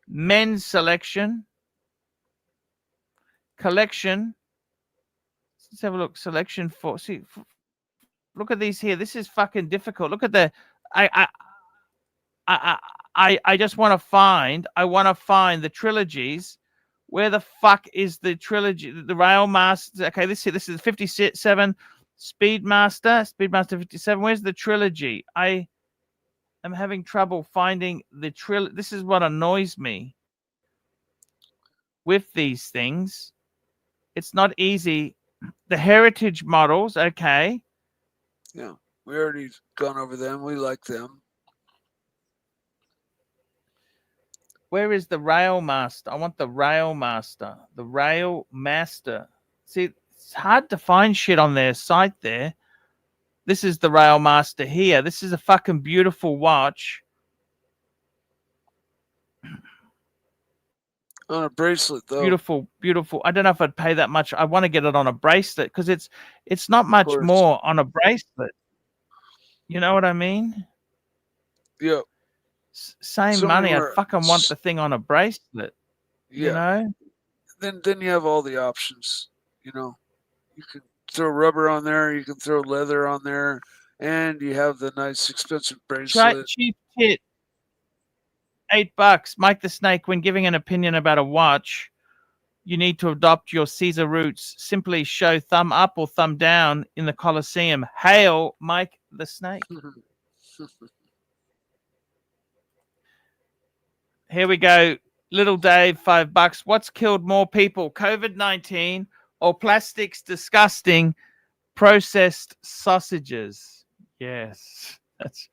men's collection. Let's have a look. Selection for look at these here. This is fucking difficult. Look at the I just want to find the trilogies. Where the fuck is the trilogy? The Railmaster. Okay, this is 57 Speedmaster 57. Where's the trilogy? I am having trouble finding the trilogy. This is what annoys me with these things. It's not easy. The heritage models, okay. Yeah, we already gone over them. We like them. Where is the Railmaster? I want the Railmaster. The Railmaster. See, it's hard to find shit on their site there. This is the Railmaster here. This is a fucking beautiful watch. On a bracelet, though. Beautiful, beautiful. I don't know if I'd pay that much. I want to get it on a bracelet because it's not much more on a bracelet. You know what I mean? Yeah. Same money. I fucking want the thing on a bracelet. Yeah. You know? Then you have all the options. You know, you can throw rubber on there. You can throw leather on there. And you have the nice expensive bracelet. Cheap tit. $8. Mike the Snake, when giving an opinion about a watch, you need to adopt your Caesar roots. Simply show thumb up or thumb down in the Colosseum. Hail, Mike the Snake. Here we go. Little Dave, $5. What's killed more people, COVID-19 or plastics disgusting processed sausages? Yes, that's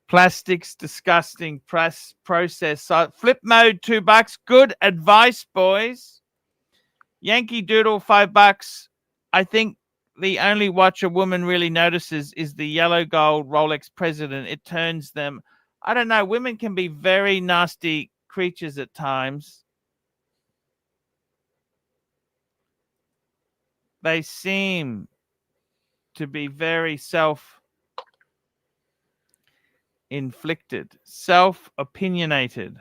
plastics disgusting processed. Flip mode, $2. Good advice, boys. Yankee Doodle, $5. I think the only watch a woman really notices is the yellow gold Rolex President. It turns them. I don't know. Women can be very nasty creatures at times. They seem to be very self-inflicted, self-opinionated.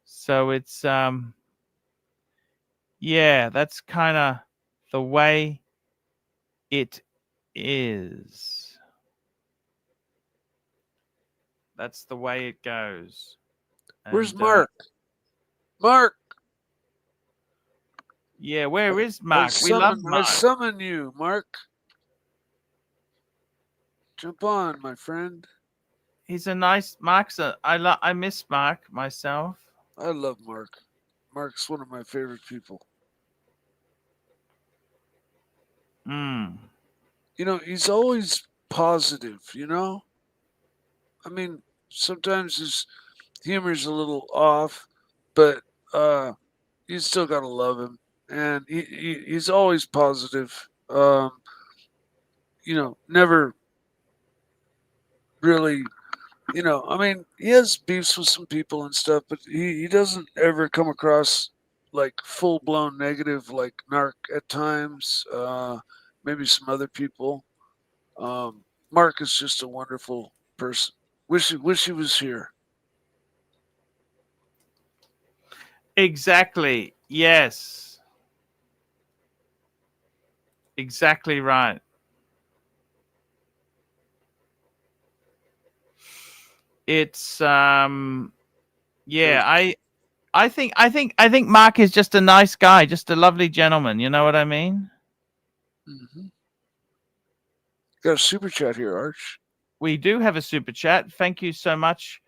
So it's yeah, that's kind of the way it is. That's the way it goes. Where's Mark? Mark. Yeah, where is Mark? We love Mark. I summon you, Mark. Jump on, my friend. He's a nice Mark's. I miss Mark myself. I love Mark. Mark's one of my favorite people. Mm. You know, he's always positive, you know? I mean, sometimes his humor's a little off, but you still gotta love him. And he's always positive. You know, never really, you know, I mean, he has beefs with some people and stuff, but he doesn't ever come across like full blown negative like Narc at times. Maybe some other people. Mark is just a wonderful person. Wish he was here. Exactly. Yes. Exactly right. It's yeah, I think Mark is just a nice guy, just a lovely gentleman, you know what I mean? Mm-hmm. Got a super chat here, Arch. We do have a super chat. Thank you so much.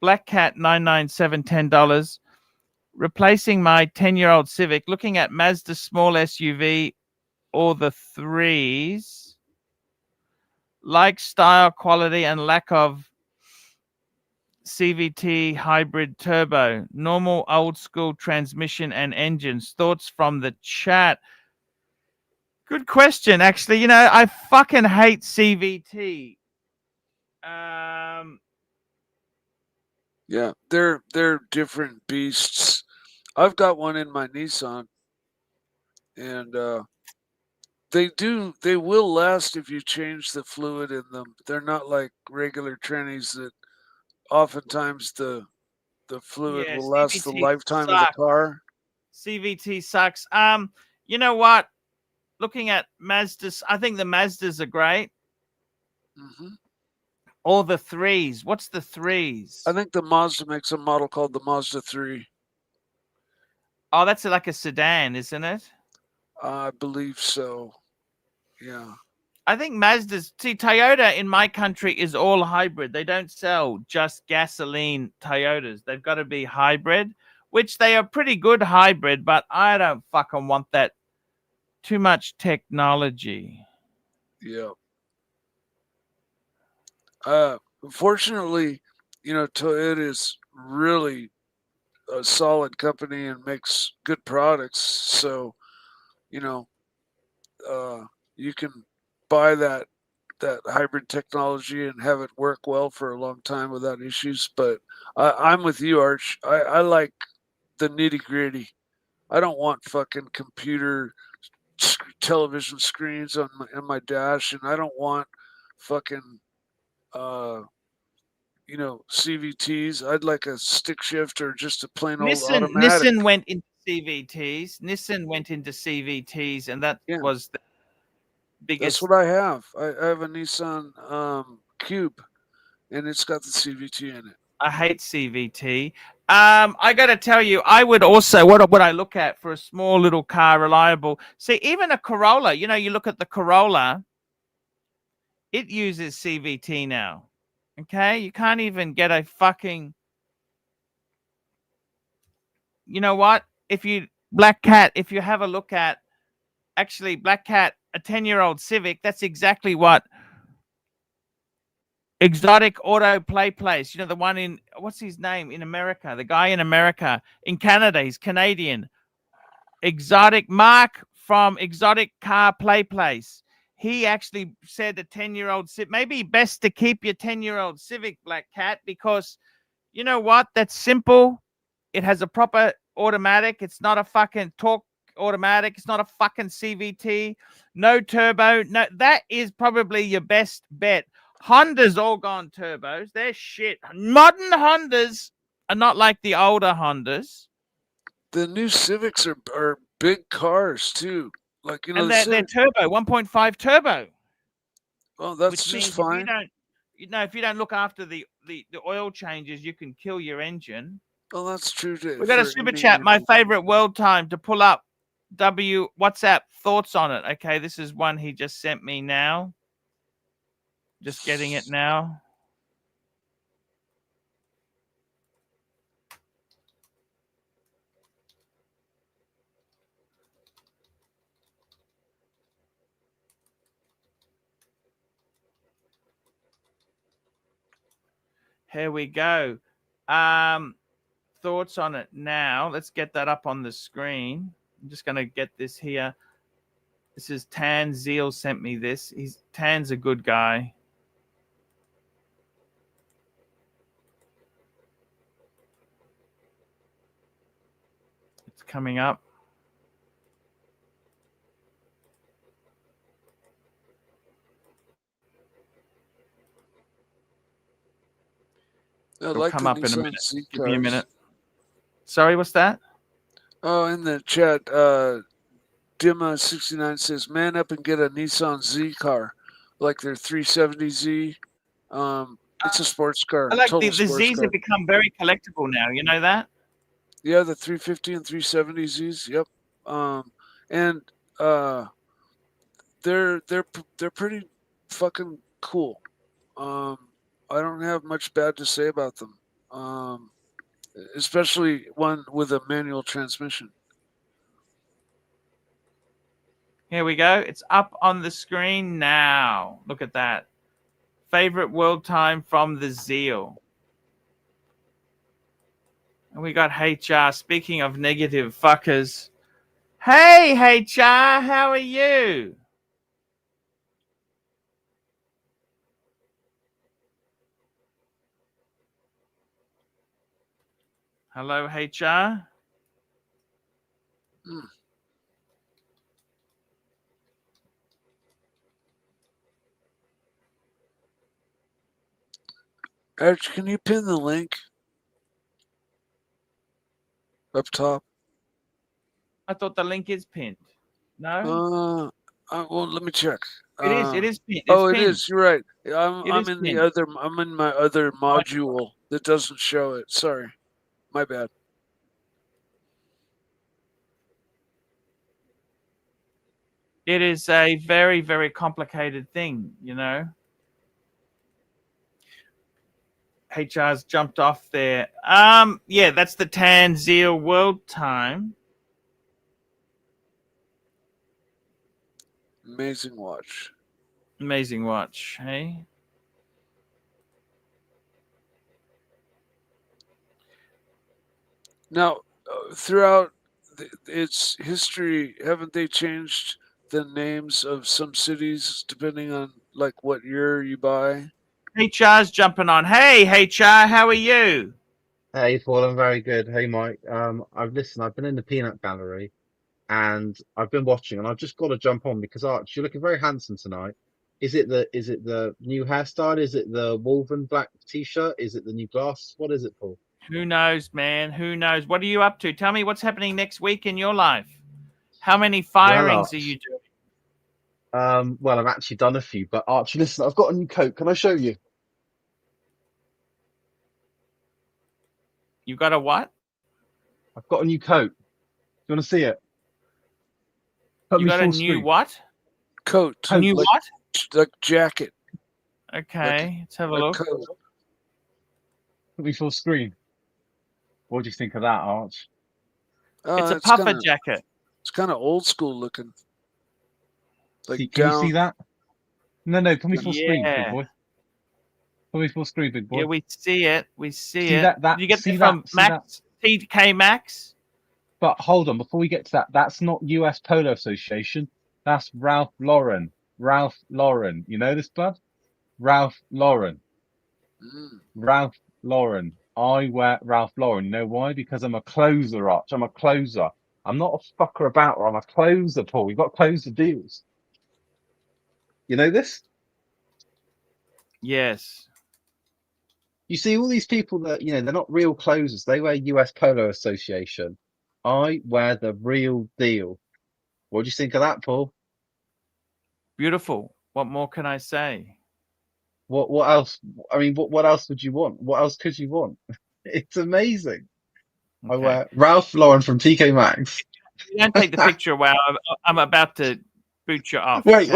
Black Cat 997 $10. Replacing my 10-year-old Civic, looking at Mazda small SUV or the threes. Like style, quality, and lack of CVT hybrid turbo, normal old school transmission and engines. Thoughts from the chat. Good question, actually. You know, I fucking hate CVT. Yeah, they're different beasts. I've got one in my Nissan, and they will last if you change the fluid in them. They're not like regular trannies that oftentimes the fluid Yeah, will last the CVT lifetime of the sucks. car. CVT sucks. You know what? Looking at Mazdas, I think the Mazdas are great. Mm-hmm. Or the threes. What's the threes? I think the Mazda makes a model called the Mazda 3. Oh, that's like a sedan, isn't it? I believe so. Yeah. I think Mazda's. See, Toyota in my country is all hybrid. They don't sell just gasoline Toyotas. They've got to be hybrid, which they are pretty good hybrid, but I don't fucking want that. Too much technology. Yeah. Unfortunately, you know, Toyota is really a solid company and makes good products. So, you know, you can buy that hybrid technology and have it work well for a long time without issues. But I'm with you, Arch. I like the nitty gritty. I don't want fucking computer television screens on my dash, and I don't want fucking you know, CVTs. I'd like a stick shift or just a plain old automatic. Nissan went into CVTs. And that was the biggest. That's what I have. I have a Nissan Cube, and it's got the CVT in it. I hate CVT. I got to tell you, I would also, what would I look at for a small little car, reliable? See, even a Corolla, you know, you look at the Corolla, it uses CVT now. Okay? You can't even get a fucking, you know what? Black Cat, if you have a look at, actually, Black Cat, a 10-year-old Civic, that's exactly what Exotic Auto Play Place, you know, the one in, what's his name in America? The guy in America, in Canada, he's Canadian. Exotic Mark from Exotic Car Play Place. He actually said a 10-year-old Civic, maybe best to keep your 10-year-old Civic, Black Cat, because you know what? That's simple. It has a proper automatic. It's not a fucking torque automatic. It's not a fucking CVT. No turbo. No, that is probably your best bet. Honda's all gone turbos. They're shit. Modern Hondas are not like the older Hondas. The new Civics are big cars too. Like, you know, and they're turbo, 1.5 turbo. Oh, that's just fine. If you don't look after the oil changes, you can kill your engine. Oh, that's true too. We got a super chat. My favorite world time to pull up. WhatsApp thoughts on it. Okay, this is one he just sent me now. Just getting it now. Here we go. Thoughts on it now. Let's get that up on the screen. I'm just going to get this here. This is Tan Zeal sent me this. Tan's a good guy. It's coming up. It'll come up in a minute. Give me a minute. Sorry, what's that? Oh, in the chat, Dima69 says, "Man up and get a Nissan Z car, like their 370Z. It's a sports car. I like the sports Z's car. have become very collectible now. You know that? Yeah, the 350 and 370Zs. Yep. And they're pretty fucking cool. I don't have much bad to say about them. Especially one with a manual transmission. Here we go. It's up on the screen now. Look at that. Favorite world time from the Zeal. And we got HR. Speaking of negative fuckers. Hey, HR, how are you? Hello, HR. Arch, can you pin the link up top? I thought the link is pinned. No? Well, let me check. It is. It is pinned. It's Oh, it pinned. is. You're right. I'm is in pinned. the other. I'm in my other module that doesn't show it. Sorry, my bad. It is a very, very complicated thing, you know. HR's jumped off there. Yeah, that's the Tan Zeal world time. Amazing watch. Amazing watch, hey? Now, throughout its history, haven't they changed the names of some cities depending on like what year you buy? HR's jumping on. Hey, HR, how are you? Hey, Paul, I'm very good. Hey, Mike. I've been in the peanut gallery, and I've been watching, and I've just got to jump on because Arch, you're looking very handsome tonight. Is it the new hairstyle? Is it the woven black t-shirt? Is it the new glasses? What is it, Paul? Who knows, man? Who knows? What are you up to? Tell me what's happening next week in your life. How many firings are you doing? Well, I've actually done a few, but Archie, listen, I've got a new coat. Can I show you? You got a what? I've got a new coat. Do you want to see it? You got a new what? Coat. A new like, what? Like jacket. Okay, let's have a look. Coat. Put me full screen. What do you think of that, Arch? It's a puffer jacket. It's kind of old school looking. Like Can you see that? No, put me full screen, big boy. Put me full screen, big boy. Yeah, we see it. We see it. Did you get that from Max? TK Max? But hold on, before we get to that, that's not US Polo Association. That's Ralph Lauren. Ralph Lauren. You know this, bud? Ralph Lauren. Ralph Lauren. I wear Ralph Lauren. You know why? Because I'm a closer, Arch. I'm a closer. I'm not a fucker about, or I'm a closer, Paul. You've got to close the deals. You know this? Yes. You see all these people that, they're not real closers. They wear US Polo Association. I wear the real deal. What do you think of that, Paul? Beautiful. What more can I say? What else? I mean, what else would you want? What else could you want? It's amazing. Okay. I wear Ralph Lauren from TK Maxx. You don't take the picture away. I'm about to boot you off. Wait.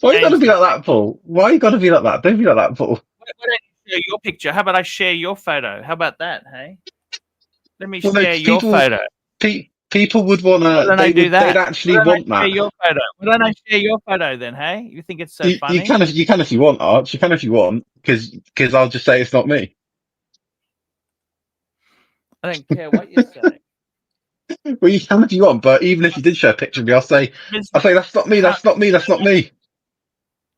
Why you gotta Change be the like that, Paul? Why you gotta be like that? Don't be like that, Paul. Why don't you share your picture? How about I share your photo? How about that, hey? Let me Well, no, share 'cause your photo. people would wanna. Why don't I do They'd that? Why actually don't I want share that. your photo? Why don't I share your photo then, hey? You think it's so funny? You can if you want, Arch. You can if you want, because I'll just say it's not me. I don't care what you say. Well, you can if you want, but even if you did share a picture of me, I'll say that's not me. Cunt. That's not me. That's not me.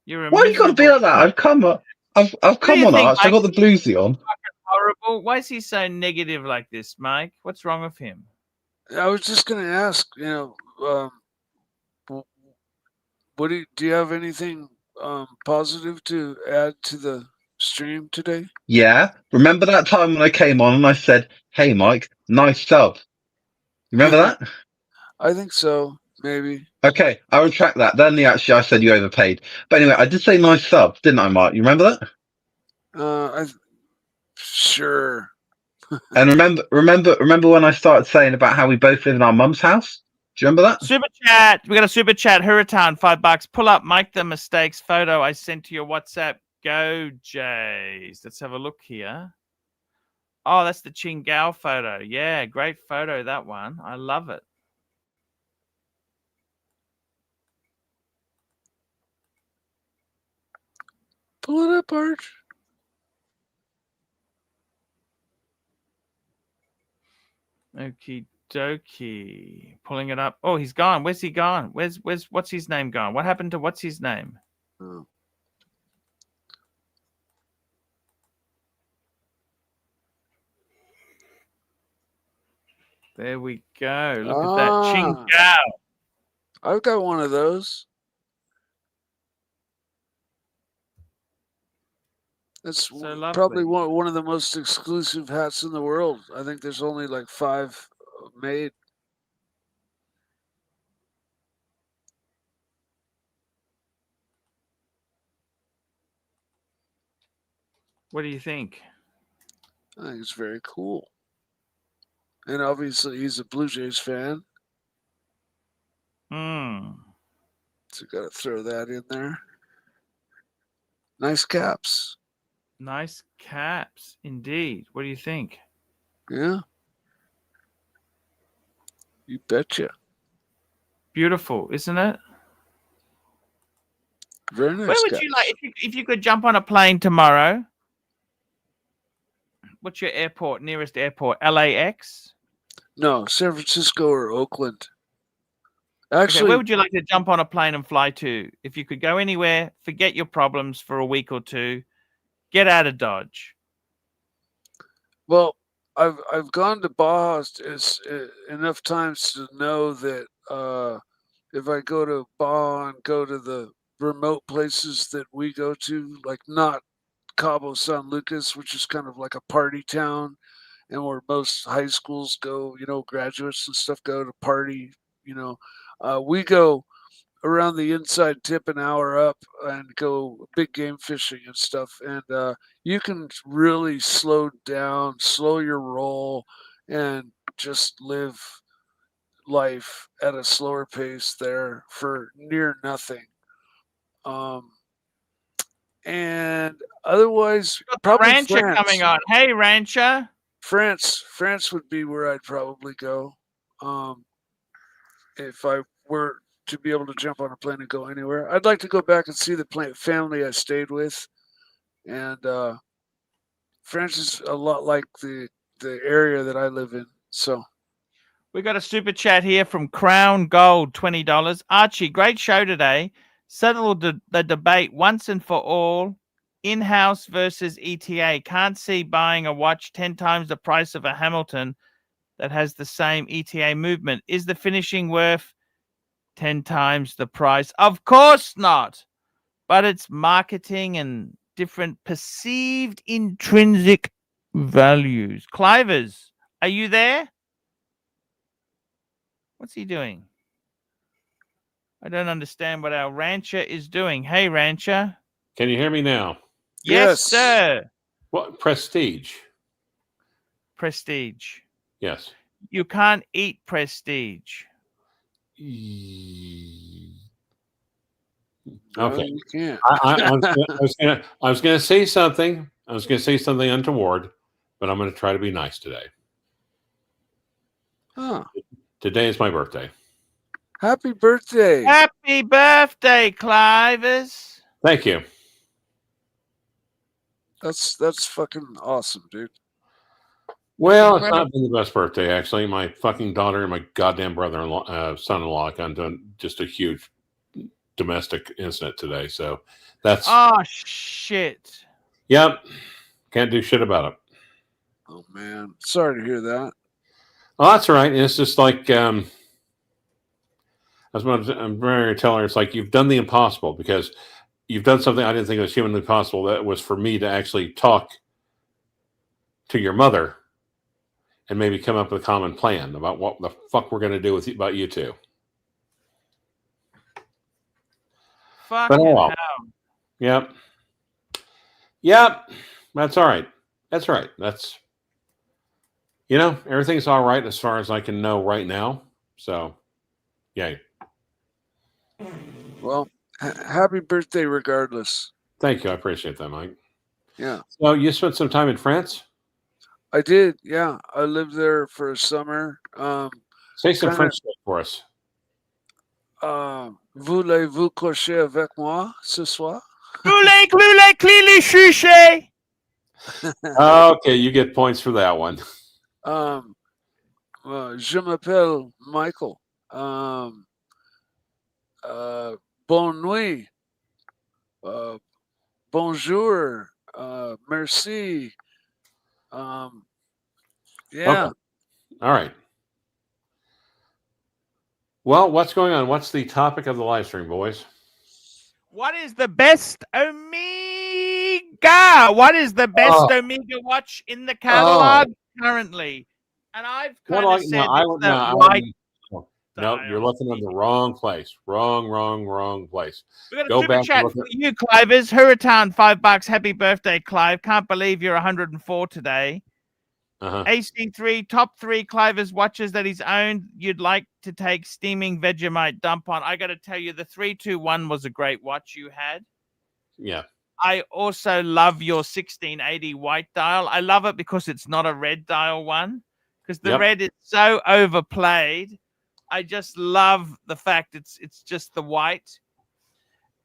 You're a Why you gotta be miserable like that? cunt. I've What do come you on, think, Arch. I Mike? got the bluesy on. Horrible. Why is he so negative like this, Mike? What's wrong with him? I was just going to ask, do you have anything positive to add to the stream today? Yeah. Remember that time when I came on and I said, "Hey, Mike, nice sub." Remember that? I think so. Maybe. Okay, I retract that. Then I said you overpaid. But anyway, I did say nice sub, didn't I, Mark? You remember that? Sure. And remember when I started saying about how we both live in our mum's house? Do you remember that? Super chat. We got a super chat. Hurritan, $5. Pull up Mike the Mistakes photo I sent to your WhatsApp. Go, Jays. Let's have a look here. Oh, that's the Chingao photo. Yeah, great photo, that one. I love it. Pull it up, Arch. Okie dokie. Pulling it up. Oh, he's gone. Where's he gone? Where's what's his name gone? What happened to what's his name? Oh. There we go. Look at that. Chingao. I've got one of those. That's So probably one of the most exclusive hats in the world. I think there's only like 5 made. What do you think? I think it's very cool. And obviously he's a Blue Jays fan. So got to throw that in there. Nice caps. Nice caps, indeed. What do you think? Yeah. You betcha. Beautiful, isn't it? Very nice. Where would you like if you could jump on a plane tomorrow? What's your airport? Nearest airport? LAX? No, San Francisco or Oakland. Actually, okay, where would you like to jump on a plane and fly to? If you could go anywhere, forget your problems for a week or two, get out of Dodge. Well, I've gone to Baja enough times to know that if I go to Baja and go to the remote places that we go to, like not Cabo San Lucas, which is kind of like a party town, and where most high schools go, graduates and stuff go to party, we go around the inside tip an hour up and go big game fishing and stuff. And you can really slow down, slow your roll, and just live life at a slower pace there for near nothing. And otherwise, probably Rancher France. coming on. Hey, Rancher. France would be where I'd probably go. If I were to be able to jump on a plane and go anywhere. I'd like to go back and see the family I stayed with. And France is a lot like the area that I live in. So we got a super chat here from Crown Gold, $20. Archie, great show today. Settle the debate once and for all. In-house versus ETA. Can't see buying a watch 10 times the price of a Hamilton that has the same ETA movement. Is the finishing worth 10 times the price? Of course not. But it's marketing and different perceived intrinsic values. Clivers, are you there? What's he doing? I don't understand what our Rancher is doing. Hey, Rancher. Can you hear me now? Yes, sir. What? Prestige. Prestige. Yes. You can't eat prestige. Okay. you can't. I was gonna say something. I was gonna say something untoward, but I'm gonna try to be nice today. Huh. Today is my birthday. Happy birthday. Happy birthday, Clivers. Thank you. That's fucking awesome, dude. Well, it's not been the best birthday, actually. My fucking daughter and my goddamn brother-in-law, son-in-law, got done just a huge domestic incident today. So that's Oh shit. Yep. Can't do shit about it. Oh man, sorry to hear that. Oh, that's all right. It's just like I'm going to tell her, it's like you've done the impossible because you've done something I didn't think was humanly possible. That was for me to actually talk to your mother and maybe come up with a common plan about what the fuck we're going to do about you two. Fucking hell. Yep. Yep. That's all right. That's right. That's, everything's all right as far as I can know right now. So, yay. Well, happy birthday regardless. Thank you. I appreciate that, Mike. Yeah. So you spent some time in France? I did. Yeah. I lived there for a summer. Say some French for us. Voulez-vous coucher avec moi ce soir? Okay, you get points for that one. Je m'appelle Michael. Bonne nuit. Bonjour. Merci. Yeah. Okay. All right. Well, what's going on? What's the topic of the live stream, boys? What is the best Omega? What is the best Omega watch in the catalog currently? And I've kind of said No, you're looking in the wrong place. Wrong place. We got a super chat for you, Clivers. Hurritan, $5. Happy birthday, Clive. Can't believe you're 104 today. AC3, top 3 Clivers watches that he's owned you'd like to take steaming Vegemite dump on. I got to tell you, the 321 was a great watch you had. Yeah. I also love your 1680 white dial. I love it because it's not a red dial one, because the red is so overplayed. I just love the fact it's just the white.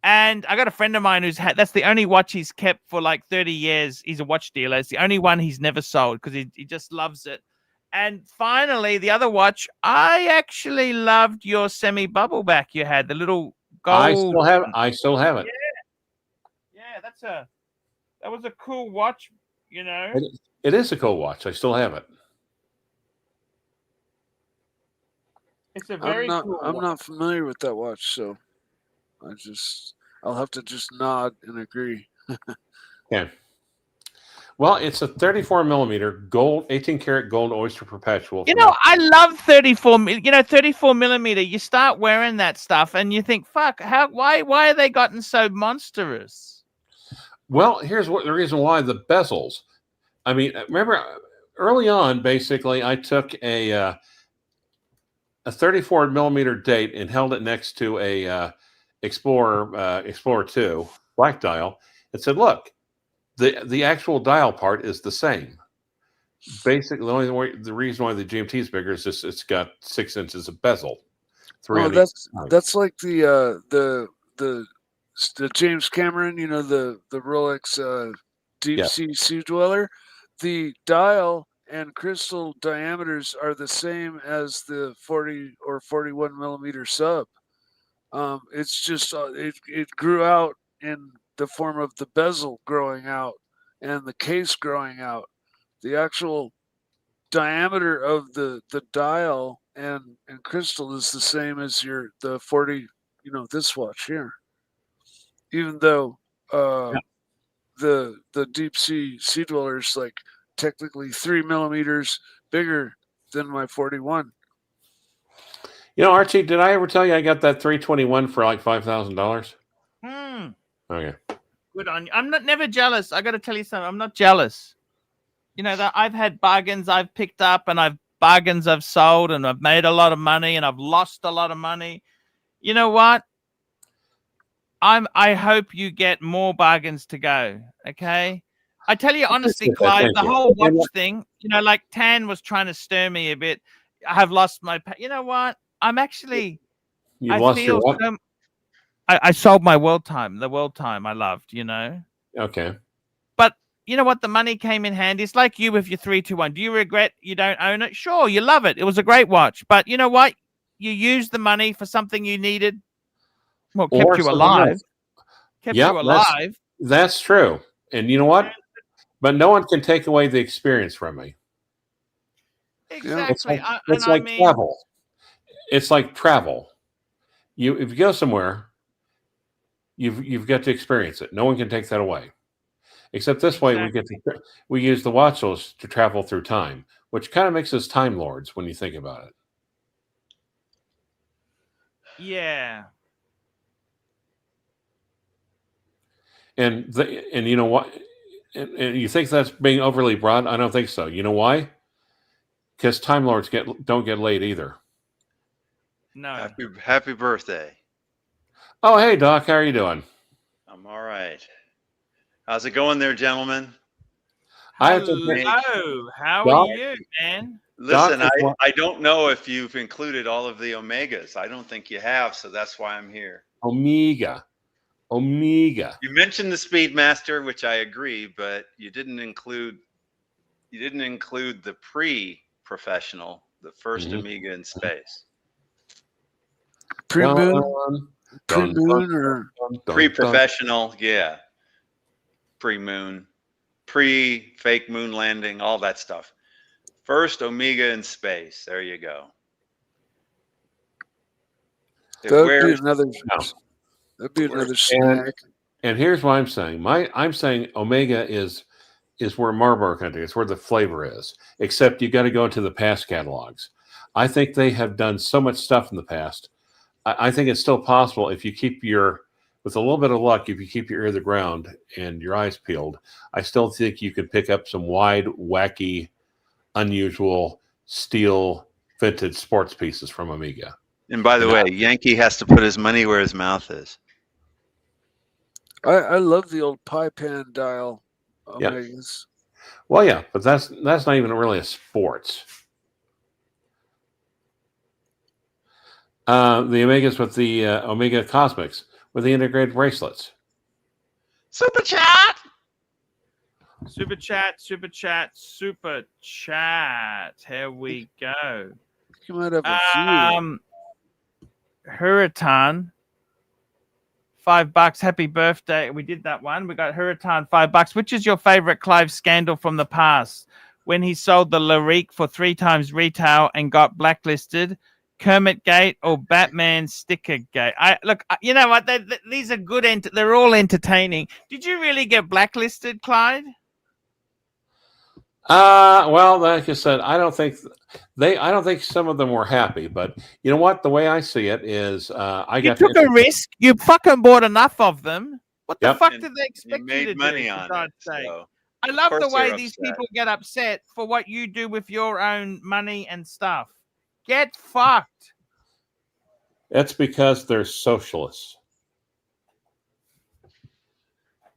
And I got a friend of mine who's had, that's the only watch he's kept for like 30 years. He's a watch dealer. It's the only one he's never sold because he just loves it. And finally, the other watch, I actually loved your semi-bubble back you had, the little gold. I still have it. Yeah, that was a cool watch, It is a cool watch. I still have it. It's a very cool I'm watch. not familiar with that watch, so I'll have to just nod and agree. Yeah. Well, it's a 34 millimeter gold, 18 karat gold oyster perpetual. I love 34. 34 millimeter. You start wearing that stuff, and you think, "Fuck! Why are they gotten so monstrous?" Well, here's the reason why: the bezels. I mean, remember early on, basically, I took a 34 millimeter date and held it next to a Explorer 2 black dial and said, "Look, the actual dial part is the same. Basically, the reason why the GMT is bigger is just it's got 6 inches of bezel." That's like the James Cameron, the Rolex Deep Sea Dweller. The dial and crystal diameters are the same as the 40 or 41 millimeter sub. It's just it grew out in the form of the bezel growing out and the case growing out. The actual diameter of the dial and crystal is the same as the 40, this watch here. Even though the Deep Sea Dweller is like technically 3 millimeters bigger than my 41. Archie, did I ever tell you I got that 321 for like $5,000? Okay. Good on you. I'm never jealous. I got to tell you something. I'm not jealous. That I've had bargains I've picked up and bargains I've sold, and I've made a lot of money and I've lost a lot of money. You know what? I hope you get more bargains to go. Okay. I tell you honestly, Clive, the whole watch thing, you know, like Tan was trying to stir me a bit. I have lost my, you know what? I'm actually, You lost your what? I sold my world time, the world time I loved, you know. Okay. But you know what? The money came in handy. It's like you with your 321. Do you regret you don't own it? Sure, you love it. It was a great watch. But you know what? You used the money for something you needed. Well, kept you alive. Kept you alive. That's true. And you know what? But no one can take away the experience from me. Exactly. It's like travel. It's like travel. If you go somewhere, you've got to experience it. No one can take that away. Except this way, we use the watches to travel through time, which kind of makes us time lords when you think about it. Yeah. And you know what? And you think that's being overly broad? I don't think so. You know why? Because time lords don't get laid either. No. Happy birthday. Oh, hey Doc, how are you doing? I'm all right. How's it going there, gentlemen? Hello. How are you, man? Listen, I don't know if you've included all of the Omegas. I don't think you have, so that's why I'm here. Omega. You mentioned the Speedmaster, which I agree, but you didn't include the pre-professional, the first Omega in space. Pre-moon or pre-professional, yeah. Pre-moon, pre-fake moon landing, all that stuff. First Omega in space. There you go. That'd be another snack. And here's what I'm saying. I'm saying Omega is where Marlboro country is, where the flavor is. Except you got to go into the past catalogs. I think they have done so much stuff in the past. I think it's still possible if you keep with a little bit of luck, if you keep your ear to the ground and your eyes peeled, I still think you could pick up some wide, wacky, unusual steel vintage sports pieces from Omega. And by the way, Yankee has to put his money where his mouth is. I love the old pie pan dial Omegas. Yeah. Well, yeah, but that's not even really a sports. The Omegas with the Omega Cosmics with the integrated bracelets. Super chat. Super chat. Here we go. You might have a few. Hurritan, $5. Happy birthday. We did that one. We got Hurritan, $5. Which is your favorite Clive scandal from the past? When he sold the Lyrique for 3 times retail and got blacklisted? Kermit Gate or Batman Sticker Gate? You know what? These are good. They're all entertaining. Did you really get blacklisted, Clyde? Well, like I said, I don't think some of them were happy, but you know what? The way I see it is, you took a risk. You fucking bought enough of them. What the fuck did they expect you made to money do? on it, so I love the way these people get upset for what you do with your own money and stuff. Get fucked. That's because they're socialists.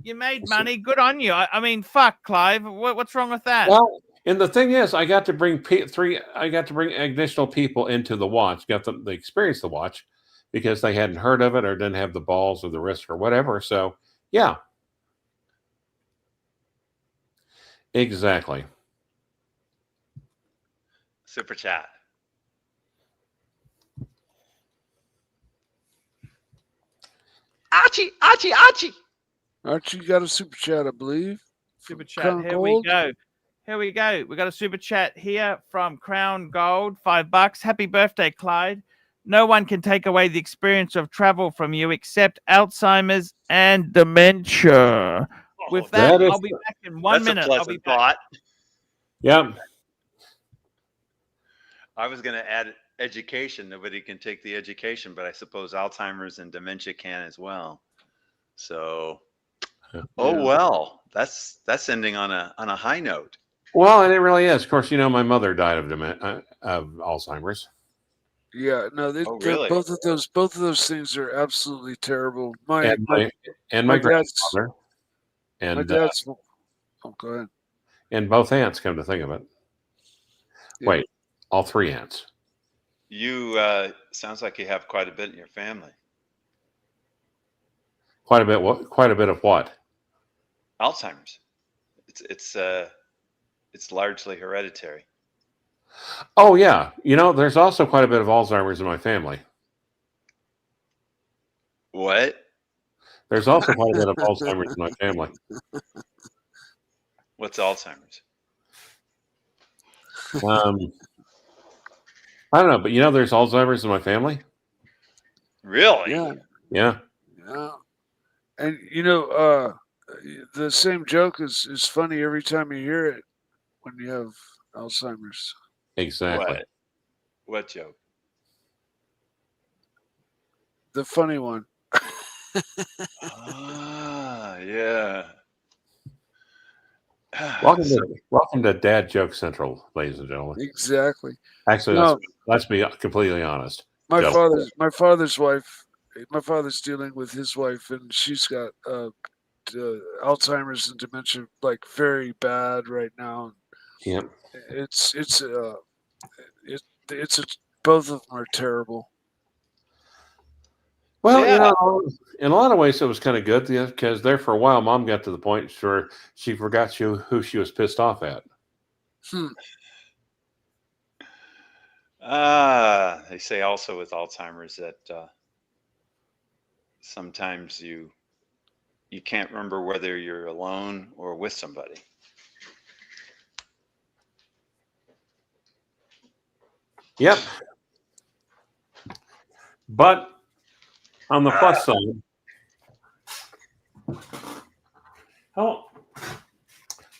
You made money. Good on you. I mean, fuck, Clive. What's wrong with that? Well, and the thing is, I got to bring additional people into the watch. Got them to experience the watch because they hadn't heard of it or didn't have the balls or the risk or whatever. So, yeah, exactly. Super chat. Archie. Archie got a super chat, I believe. Super chat. Here we go. We got a super chat here from Crown Gold, $5. Happy birthday, Clyde. No one can take away the experience of travel from you except Alzheimer's and dementia. With that, I'll be back in 1 minute. I'll be back. Yeah. I was going to add education. Nobody can take the education, but I suppose Alzheimer's and dementia can as well. So, well, that's ending on a high note. Well, and it really is. Of course, you know, my mother died of Alzheimer's. Yeah, no, Oh, really? both of those things are absolutely terrible. My And my my dad's grandfather my and dad's. Oh, go ahead. and both aunts, come to think of it. Yeah. Wait, all three aunts. You sounds like you have quite a bit in your family. Quite a bit. What? Quite a bit of what? Alzheimer's. It's largely hereditary. Oh yeah, there's also quite a bit of Alzheimer's in my family. What? There's also quite a bit of Alzheimer's in my family. What's Alzheimer's? I don't know, but there's Alzheimer's in my family. Really? Yeah. Yeah. Yeah. And the same joke is funny every time you hear it when you have Alzheimer's. Exactly. What joke? The funny one. Yeah. Welcome to Dad Joke Central, ladies and gentlemen. Exactly. Actually, let's be completely honest. My father's wife. My father's dealing with his wife, and she's got Alzheimer's and dementia, like very bad right now. Yep. Both of them are terrible. Well, in a lot of ways, it was kind of good because there for a while, Mom got to the point where she forgot who she was pissed off at. They say also with Alzheimer's that sometimes you can't remember whether you're alone or with somebody. Yep. But on the plus side,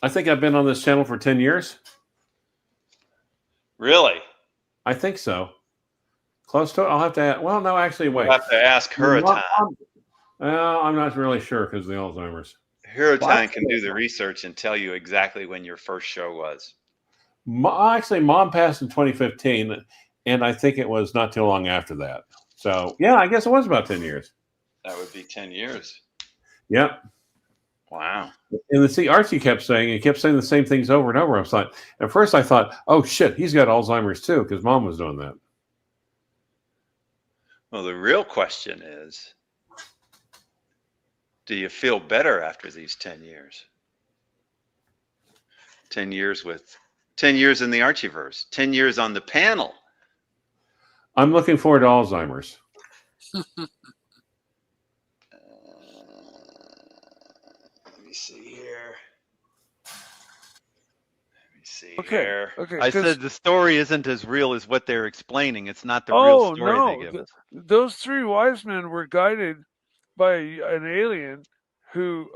I think I've been on this channel for 10 years. Really? I think so. Close to it. I'll have to. Well, no, actually, wait. You'll have to ask Hurricane. I'm not really sure because of the Alzheimer's. Hurricane can do the research and tell you exactly when your first show was. Actually, Mom passed in 2015, and I think it was not too long after that. So, yeah, I guess it was about 10 years. That would be 10 years. Yep. Wow. And Archie kept saying the same things over and over. I was like, at first I thought, oh shit, he's got Alzheimer's too, because Mom was doing that. Well, the real question is, do you feel better after these 10 years? 10 years in the Archieverse, 10 years on the panel. I'm looking forward to Alzheimer's. Let me see here. Okay. I said the story isn't as real as what they're explaining. It's not the real story they give us. Those three wise men were guided by an alien who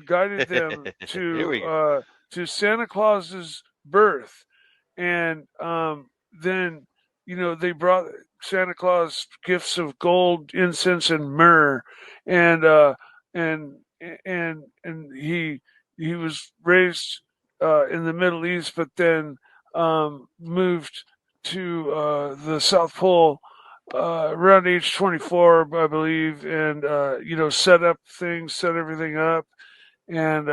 guided them to Santa Claus's birth, and then they brought Santa Claus gifts of gold, incense, and myrrh, and he was raised in the Middle East, but then moved to the South Pole around age 24, I believe, and set everything up, and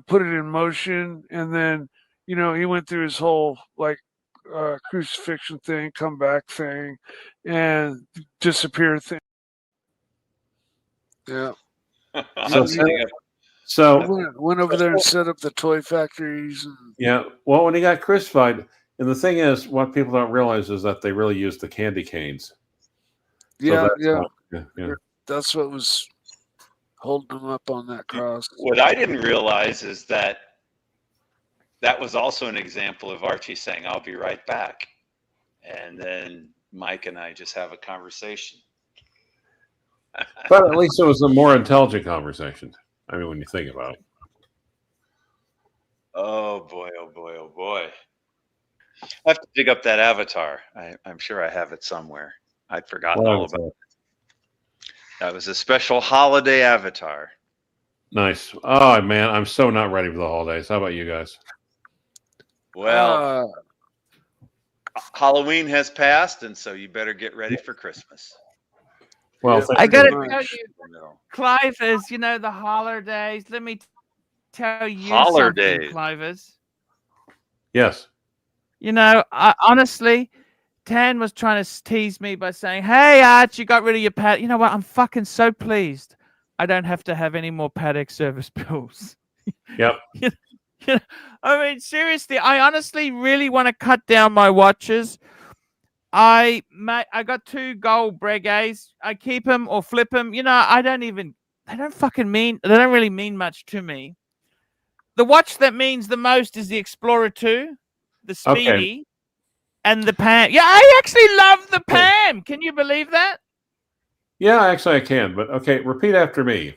put it in motion, and then he went through his whole crucifixion thing, comeback thing, and disappear thing. Yeah. So went over there and set up the toy factories. Yeah. Well, when he got crucified, and the thing is, what people don't realize is that they really used the candy canes. Yeah, so that's what was holding him up on that cross. What I didn't realize is that was also an example of Archie saying, "I'll be right back," and then Mike and I just have a conversation. But at least it was a more intelligent conversation. I mean, when you think about it. Oh boy, oh boy, oh boy. I have to dig up that avatar. I'm sure I have it somewhere. I'd forgotten all about it. That was a special holiday avatar. Nice. Oh, man, I'm so not ready for the holidays. How about you guys? Well, Halloween has passed, and so you better get ready for Christmas. Well, I got to pretty tell much. you, Clivers, you know, the holidays. Let me tell you something, Holidays. Clivers. yes. You know, honestly, Tan was trying to tease me by saying, "Hey, Arch, you got rid of your pad." You know what? I'm fucking so pleased. I don't have to have any more paddock service bills. Yep. I mean, seriously, I honestly really want to cut down my watches. I got 2 gold Breguets. I keep them or flip them. You know, they don't really mean much to me. The watch that means the most is the Explorer 2, the Speedy, and the Pam. Yeah, I actually love the Pam. Can you believe that? Yeah, actually I can. But okay, repeat after me.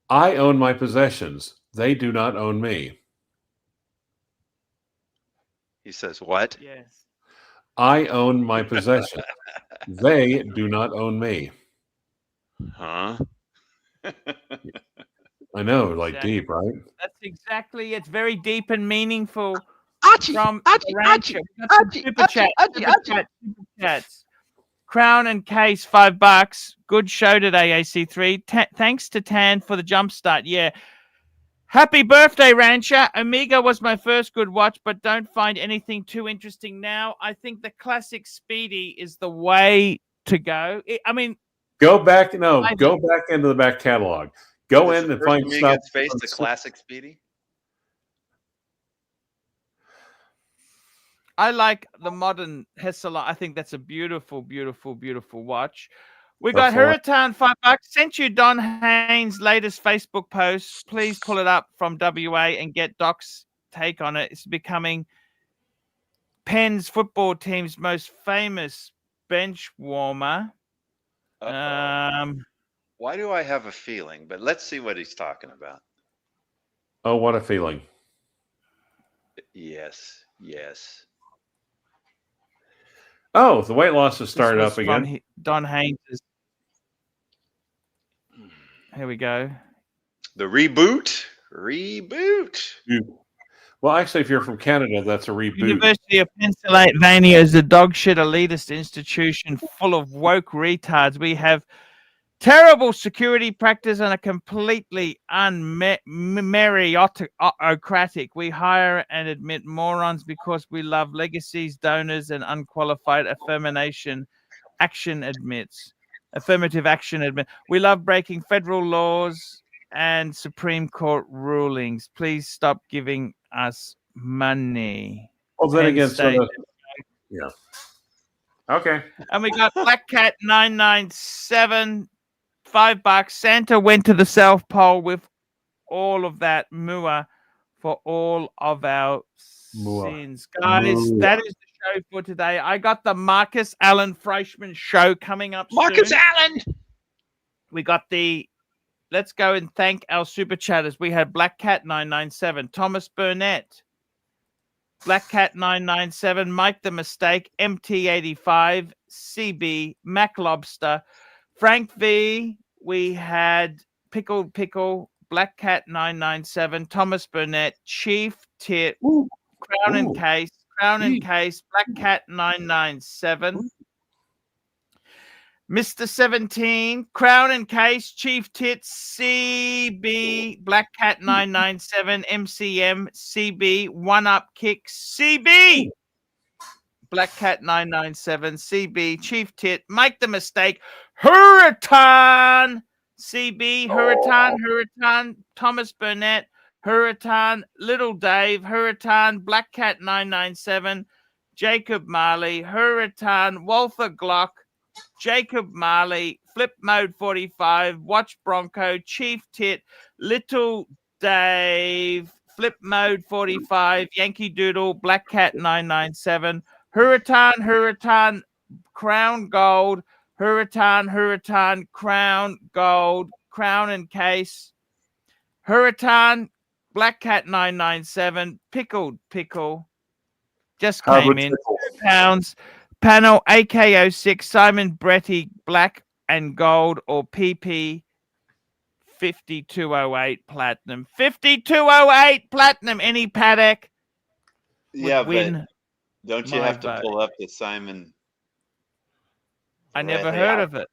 I own my possessions. They do not own me. He says, what? Yes. I own my possessions. They do not own me. Huh? I know, like Exactly. deep, right? That's exactly. It's very deep and meaningful. Archie, From Archie, Rancher. Archie, We got some Archie, super Archie, chat, Archie, super Archie. chat, super chats. Crown and Case, $5. Good show today, AC3. Thanks to Tan for the jump start. Yeah. Happy birthday, Rancher. Omega was my first good watch, but don't find anything too interesting now. I think the classic Speedy is the way to go. I mean, Go back into the back catalog. Go Does in the and first find Amiga stuff. face the classic Speedy? I like the modern Hessela. I think that's a beautiful, beautiful, beautiful watch. We got Hurricane, $5. Sent you Don Haynes' latest Facebook post. Please pull it up from WA and get Doc's take on it. It's becoming Penn's football team's most famous bench warmer. Why do I have a feeling? But let's see what he's talking about. Oh, what a feeling. Yes, yes. Oh, the weight loss has started up again. Don Haynes is... Here we go. The reboot. Reboot. Well, actually, if you're from Canada, that's a reboot. University of Pennsylvania is a dog shit elitist institution full of woke retards. We have terrible security practice and a completely unmeritocratic. We hire and admit morons because we love legacies, donors, and unqualified affirmative action admits. We love breaking federal laws and Supreme Court rulings. Please stop giving us money. Well, then again, yeah. Okay. And we got Black Cat 997, $5. Santa went to the South Pole with all of that mua for all of our sins. Guys, that is the show for today. I got the Marcus Allen Fleischman show coming up Marcus soon. Allen! We got let's go and thank our super chatters. We had Black Cat 997, Thomas Burnett, Black Cat 997, Mike the Mistake, MT85, CB, Mac Lobster, Frank V. We had Pickled Pickle, Black Cat 997, Thomas Burnett, Chief Tit, Crown and Case, Black Cat 997, Mr. 17, Crown and Case, Chief Tits, CB, Black Cat 997, MCM, CB, One Up Kick, CB, Black Cat 997, CB, Chief Tit, Make the Mistake, Hurricane, CB, Hurricane, Thomas Burnett, Hurricane, Little Dave, Hurricane, Black Cat 997, Jacob Marley, Hurricane, Walther Glock, Jacob Marley, Flip Mode 45, Watch Bronco, Chief Tit, Little Dave, Flip Mode 45, Yankee Doodle, Black Cat 997, Hurricane, Crown Gold, Hurricane, Crown Gold, Crown and Case, Hurricane, Black Cat 997, Pickled Pickle, just came in, £2. Panel AK06, Simon Bretty, Black and Gold, or PP 5208 Platinum. 5208 Platinum. Any paddock would win Don't you My have to buddy. pull up the Simon? I never Hey, heard of it.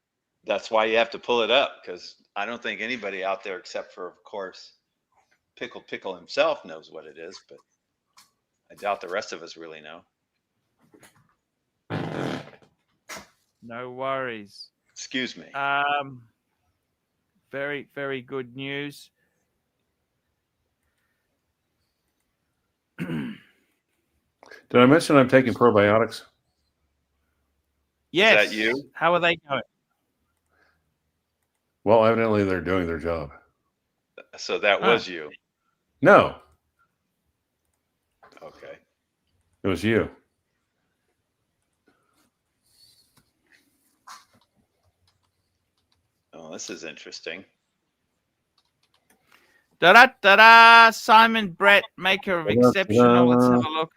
That's why you have to pull it up, because I don't think anybody out there, except for, of course, Pickle himself, knows what it is, but I doubt the rest of us really know. No worries. Excuse me. Very, very good news. Did I mention I'm taking probiotics? Yes. Is that you? How are they going? Well, evidently they're doing their job. So that was you. No, Okay. it was you. Oh, this is interesting. Da-da-da-da! Simon Brett, maker of Exceptional. Let's have a look.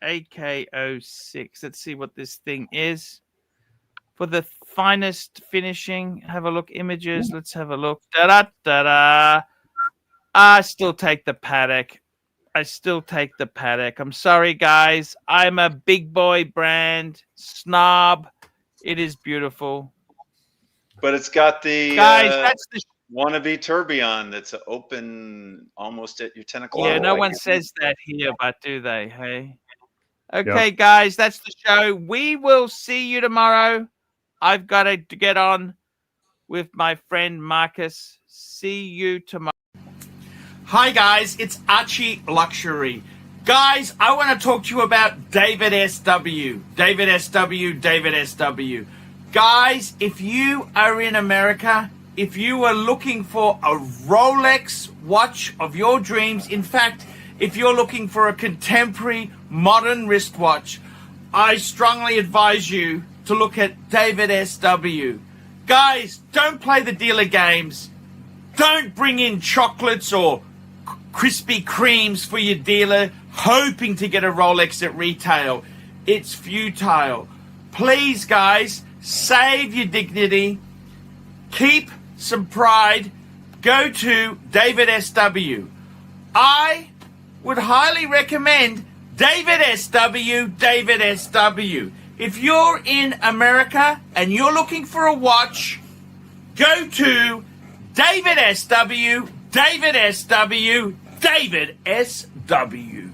AK06. Let's see what this thing is. For the finest finishing, have a look. Images. Let's have a look. Da-da-da-da! I still take the paddock. I still take the paddock. I'm sorry, guys. I'm a big boy brand snob. It is beautiful. But it's got the guys. That's the wannabe tourbillon that's open almost at your 10 o'clock. Yeah, no one says that here, but do they? Hey. Okay, guys, that's the show. We will see you tomorrow. I've got to get on with my friend Marcus. See you tomorrow. Hi, guys. It's Archie Luxury. Guys, I want to talk to you about David SW. David SW, David SW. Guys, if you are in America, if you are looking for a Rolex watch of your dreams, in fact, if you're looking for a contemporary modern wristwatch, I strongly advise you to look at David SW. Guys, don't play the dealer games. Don't bring in chocolates or Krispy Kremes for your dealer hoping to get a Rolex at retail. It's futile. Please, guys, save your dignity. Keep some pride. Go to David SW. I would highly recommend David SW, David SW. If you're in America and you're looking for a watch, go to David SW, David SW, David SW.